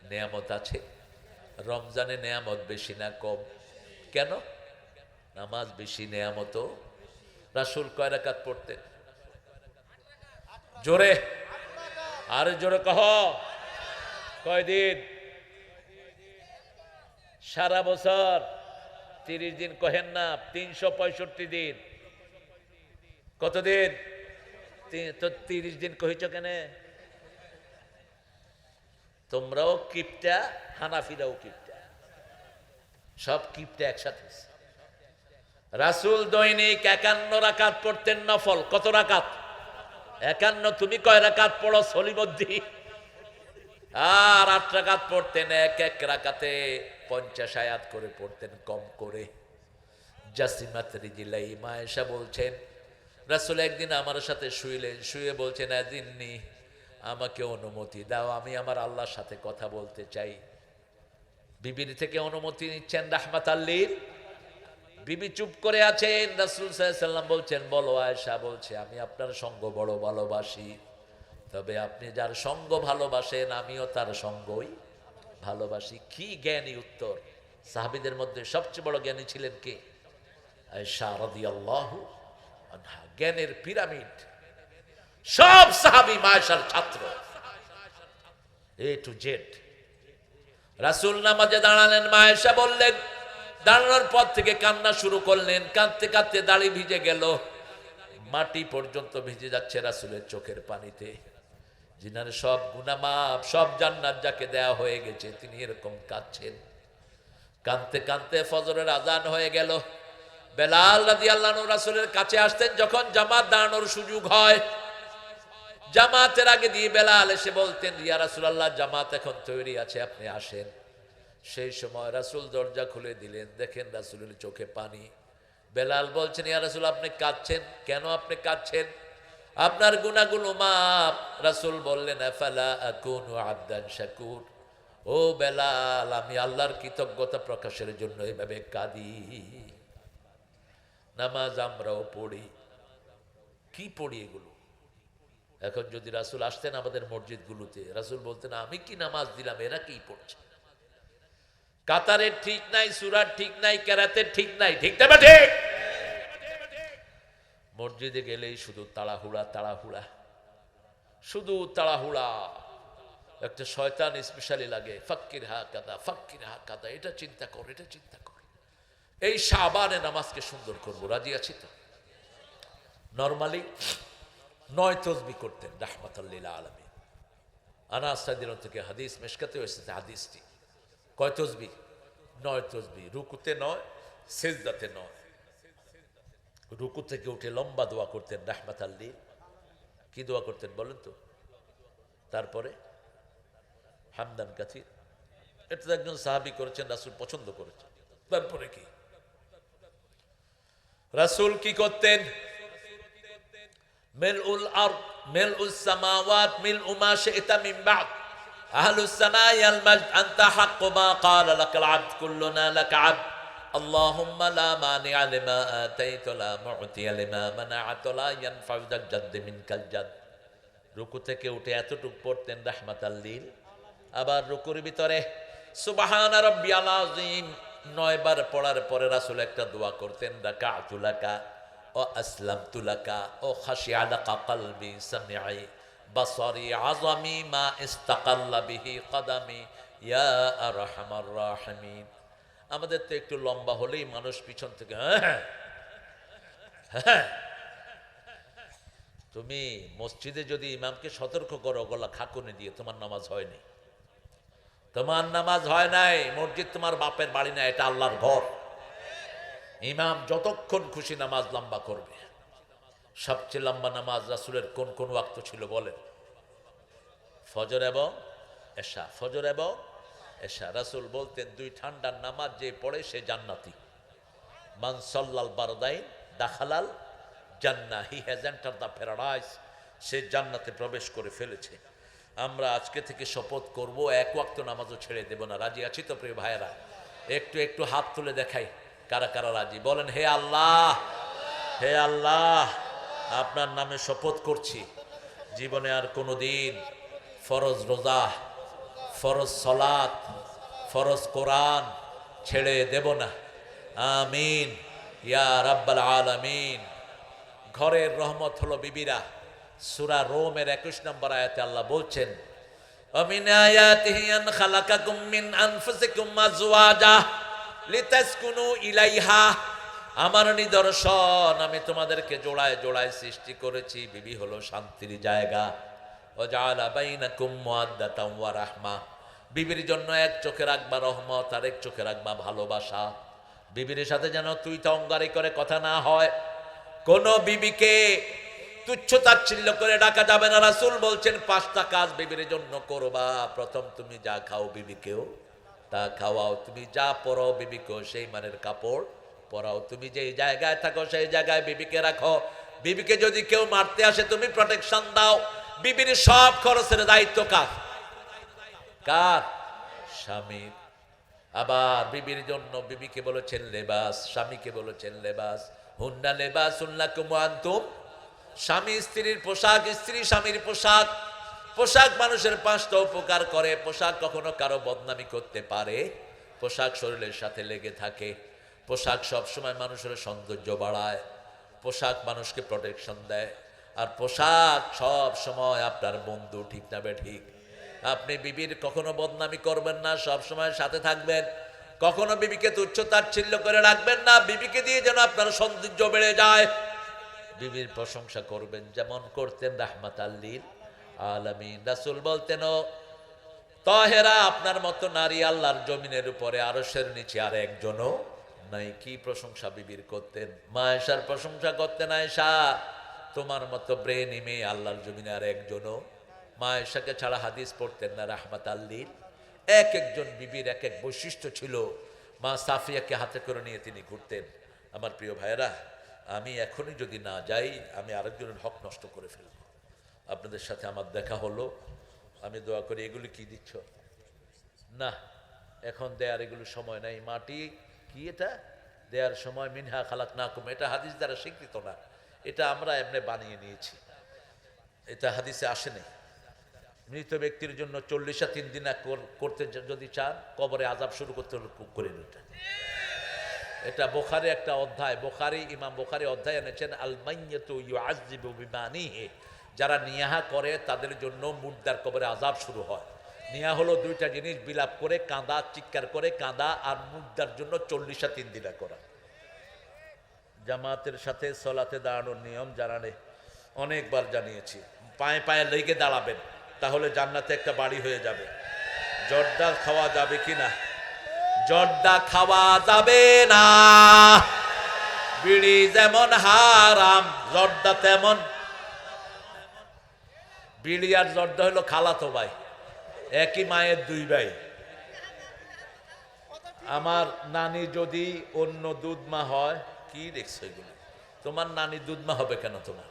[SPEAKER 1] নেয়ামত আছে। রমজানে নেয়ামত বেশি না কম? কেন? নামাজ বেশি, নেয়ামত। রাসূল কয় রাকাত পড়তেন? জোরে, আরে জোরে কহ। কয়দিন? সারা বছর 30 দিন কহেন না, 365 দিন। কতদিন? তো 30 দিন কহিছ কেন? তোমরাও কিপটা, হানাফিরাও কিপটা, সব কিপটা একসাথে। রাসূল দৈনিক 51 রাকাত পড়তেন নফল। কত রাকাত? 51। তুমি কয় রাকাত পড়ো সলিমদ্দি? আর 8 রাকাত পড়তেন। এক রাকাতে 50 আয়াত করে পড়তেন, কম করে। জাসিমাত রিজিলাই, মা আয়েশা বলছেন রাসূল একদিন আমার সাথে শুইলেন, শুয়ে বলছেন, আযিন্নি, আমাকে অনুমতি দাও, আমি আমার আল্লাহর সাথে কথা বলতে চাই। বিবির থেকে অনুমতি নিচ্ছেন রাহমাতাল লিল। বিবি চুপ করে আছেন। রাসূল সাল্লাল্লাহু আলাইহি সাল্লাম বলছেন, বলো। আয়েশা বলছে, আমি আপনার সঙ্গ বড় ভালোবাসি, তবে আপনি যার সঙ্গ ভালোবাসেন আমিও তার সঙ্গই ভালোবাসি। কি জ্ঞানী উত্তর! সাহাবীদের মধ্যে সবচেয়ে বড় জ্ঞানী ছিলেন কে? আয়েশা রাদিয়াল্লাহু আনহা। জ্ঞানের পিরামিড। সব সাহাবী মা আয়েশার ছাত্র, এ টু জেড। রাসূল নামাজে দাঁড়ালেন, মা আয়েশা বললেন, দাঁড়ানোর পর থেকে কান্না শুরু করলেন। কাঁদতে কাঁদতে দাড়ি ভিজে গেল, মাটি পর্যন্ত ভিজে যাচ্ছে রাসূলের চোখের পানিতে। যিনার সব গুনাহ মাফ, সব জান্নাত যাকে দেয়া হয়ে গেছে, তিনি এরকম কাঁদছেন। কাঁদতে কাঁদতে ফজরের আজান হয়ে গেল। বেলাল রাদিয়াল্লাহু আনহু রাসূলের কাছে আসতেন যখন জামাত দাঁড়ানোর সুযোগ হয়। জামাতের আগে দিয়ে বেলাল এসে বলতেন, ইয়া রাসূলুল্লাহ, জামাত এখন তৈরি আছে, আপনি আসেন। সেই সময় রাসূল দরজা খুলে দিলেন, দেখেন রাসূলের চোখে পানি। বেলাল বলছেন, ইয়া রাসূল, আপনি কাঁদছেন কেন? আপনি কাঁদছেন? আপনার গুনাহগুলো মাপ। রাসূল বললেন আফালা আকুনু আবদান শাকুর, ও বেলাল আমি আল্লাহর কৃতজ্ঞতা প্রকাশের জন্য এভাবে কাঁদি। নামাজ আমরাও পড়ি, কি পড়ি এগুলো? এখন যদি রাসূল আসতেন আমাদের মসজিদগুলোতে, রাসূল বলতেন আমি কি নামাজ দিলাম, এরা কি পড়ছে? কাতারের ঠিক নাই, সূরার ঠিক নাই, কেরাতের ঠিক নাই, ঠিক না ঠিক? মসজিদে গেলেই শুধু তাড়াহুড়া তাড়াহুড়া, শুধু তাড়াহুড়া। একটা শয়তান স্পেশালি লাগে, ফাক্কির হা কাদা, ফাক্কির হা কাদা, এটা চিন্তা কর, এটা চিন্তা কর। এই শাবানে নামাজকে সুন্দর করবো, রাজি আছি তো? নরমালি 9 তসবিহ করতেন রাহমাতাল লিল আলামিন। আনাস রাদিয়াল্লাহু থেকে হাদিস, মিশকাতে এসেছে হাদিসটি। কয় তসবিহ? 9 তসবিহ। রুকুতে 9, সিজদাতে 9। রুকু থেকে উঠে লম্বা দোয়া করতেন রাহমাতাল লিল। কি দোয়া করতেন বলেন তো? তারপরে হামদান কাসীর, এটা তো একজন সাহাবী করেছেন, রাসূল পছন্দ করেছেন। তারপরে কি রাসূল কি করতেন? মিলউল আরদ মিলউস সামাওয়াত মিলউ মা শি'তা মিন বা'দ আহলুস সানায়াল majd আনতা হাক্কু মা ক্বালা লাকাল আবদ কুল্লুনা লাকা আবদ আল্লাহুম্মা লা মানি'a লিমা আতাইতা লা মু'তিয়া লিমা মানা'তা লা ইয়ানফা'ু যাল জাদ্দ মিনকাল জাদ্দ। রুকু থেকে উঠে এতটুক পড়তেন রাহমাতাল লিল। আবার রুকুর ভিতরে সুবহানা রাব্বিয়াল আযীম 9 বার পড়ার পরে রাসূল একটা দোয়া করতেন, রাকা'তু লাকা ও আসলামতু লাকা ও খাশিয়া লাকা কলবি সামি'i বাসারি আযামি মা ইস্তাকাল্লা বিহি কদামি ইয়া আরহামার রাহিমিন। আমাদের তো একটু লম্বা হলেই মানুষ পিছন থেকে হ্যাঁ হ্যাঁ। তুমি মসজিদে যদি ইমামকে সতর্ক করো গলা খাকুনে দিয়ে, তোমার নামাজ হয়নি, তোমার নামাজ হয় নাই। মসজিদ তোমার বাপের বাড়ি না, এটা আল্লাহর ঘর। ইমাম যতক্ষণ খুশি নামাজ লম্বা করবে। সবচেয়ে লম্বা নামাজ রাসূলের কোন কোন ওয়াক্ত ছিল বলেন? ফজর এবং এশা। ফজর এবং এশা। রাসূল বলতেন 2 ঠান্ডার নামাজ যে পড়ে সে জান্নাতি। মান সাল্লাল বারদাইন দাখালাল জান্নাহ, হি হ্যাজ এন্টারড দ্য প্যারাডাইস। সে জান্নাতে প্রবেশ করে ফেলেছে। আমরা আজকে থেকে শপথ করব, 1 ওয়াক্ত নামাজও ছেড়ে দেব না। রাজি আছি তো প্রিয় ভাইয়েরা? একটু একটু হাত তুলে দেখাই কারা কারা রাজি। বলেন হে আল্লাহ, হে আল্লাহ, আপনার নামে শপথ করছি জীবনে আর কোনো দিন ফরজ রোজা, ফরজ সালাত, ফরজ কোরআন ছেড়ে দেব না। আমিন ইয়া রাব্বাল আলামিন। ঘরের রহমত হলো বিবিরা। সূরা রোমের 21 নম্বর আয়াতে আল্লাহ বলছেন, আমিন আয়াতিহি আন খালাকাকুম মিন আনফুসিকুম আজওয়াজা লিতাসকুনু ইলাইহা। আমার নিদর্শন, আমি তোমাদেরকে জোড়ায় জোড়ায় সৃষ্টি করেছি। বিবি হলো শান্তির জায়গা। ওয়াজআলা বাইনাকুম মুআদ্দাতাম ওয়া রাহমা। বিবির জন্য এক চোখে রাখবা রহমত, আর এক চোখে রাখবা ভালোবাসা। বিবির সাথে যেন তুই তঙ্গারি করে কথা না হয়। কোন বিবিকে তুচ্ছ তাচ্ছিল্য করে ডাকা যাবে না। রাসূল বলছেন 5টা কাজ বিবির জন্য করবা। প্রথম, তুমি যা খাও বিবিকেও তা খাওয়াও। তুমি যা পরো বিবিকেও সেই মানের কাপড় পরাও। তুমি যেই জায়গায় থাকো সেই জায়গায় বিবিকে রাখো। বিবিকে যদি কেউ মারতে আসে তুমি প্রোটেকশন দাও। বিবির সব খরচের দায়িত্ব কার? কার? স্বামীর। আবার বিবির জন্য বিবিকে বলেছেন লেবাস, স্বামীকে বলেছেন লেবাস। হুন্না লেবাসুন লাকুম ওয়া আনতুম। স্বামী স্ত্রীর পোশাক, স্ত্রী স্বামীর পোশাক। পোশাক মানুষের 5টা উপকার করে। পোশাক কখনো কারো বদনামি করতে পারে, পোশাক শরীরের সাথে লেগে থাকে। পোশাক সবসময় মানুষের সৌন্দর্য বাড়ায়, পোশাক মানুষকে প্রোটেকশন দেয়। আর পোশাক সব সময় আপনার বন্ধু, ঠিক না বে ঠিক? আপনি বিবির কখনো বদনামি করবেন না, সব সময় সাথে থাকবেন। কখনো বিবিকে তুচ্ছ তাচ্ছিল্য করে রাখবেন না। বিবিকে দিয়ে যেন আপনার সৌন্দর্য বেড়ে যায়। বিবির প্রশংসা করবেন যেমন করতেন রাহমাতাল লিল আলামিন। রাসূল বলতেন, ও তাহেরা, আপনার মতো নারী আল্লাহর জমিনের উপরে আরশের নিচে আর একজনও নাই। কি প্রশংসা বিবির করতেন! মা আয়েশার প্রশংসা করতেন, আয়েশা তোমার মতো ব্রেনি মেয়ে আল্লাহর জমিনে আর একজনও। মা আয়েশাকে ছাড়া হাদিস পড়তেন না রাহমাতাল লিল। এক একজন বিবির এক এক বৈশিষ্ট্য ছিল। মা সাফিয়াকে হাতে করে নিয়ে তিনি ঘুরতেন। আমার প্রিয় ভাইয়েরা, আমি এখনই যদি না যাই আমি আরেকজনের হক নষ্ট করে ফেলব। আপনাদের সাথে আমার দেখা হলো, আমি দোয়া করি। এগুলি কি দিচ্ছ? না, এখন দেয়ার এগুলো সময় নাই। মাটি কি এটা দেয়ার সময়? মিনহা খালাক না কুম, এটা হাদিস দ্বারা স্বীকৃত না, এটা আমরা এমনি বানিয়ে নিয়েছি, এটা হাদিসে আসেনি। মৃত ব্যক্তির জন্য 40 দিন করতে যদি চান, কবরে আযাব শুরু করতে হলে করেন। এটা বুখারী একটা অধ্যায়, ইমাম বুখারী অধ্যায় এনেছেন, আল মাইয়াতু ইউআযযিবু বিমানিহি, যারা নিয়াহা করে তাদের জন্য মুর্দার কবরে আযাব শুরু হয়। নিয়া হলো দুইটা জিনিস, বিলাপ করে কাঁদা, চিৎকার করে কাঁদা, আর মুর্দার জন্য 40 দিন করা। জামাতের সাথে সলাতে দাঁড়ানোর নিয়ম জানানে অনেকবার জানিয়েছি। পায়ে পায়ে লেগে দাঁড়াবেন, তাহলে জান্নাতে একটা বাড়ি হয়ে যাবে। জর্দা খাওয়া যাবে কিনা? জর্দা খাওয়া যাবে না। বিড়ি যেমন হারাম, জর্দা তেমন। বিড়ি আর জর্দা হলো খালাতো ভাই, একই মায়ের দুই ভাই। আমার নানি যদি অন্য দুধ মা হয়, কি দেখছো এগুলো? তোমার নানি দুধ মা হবে কেন? তোমার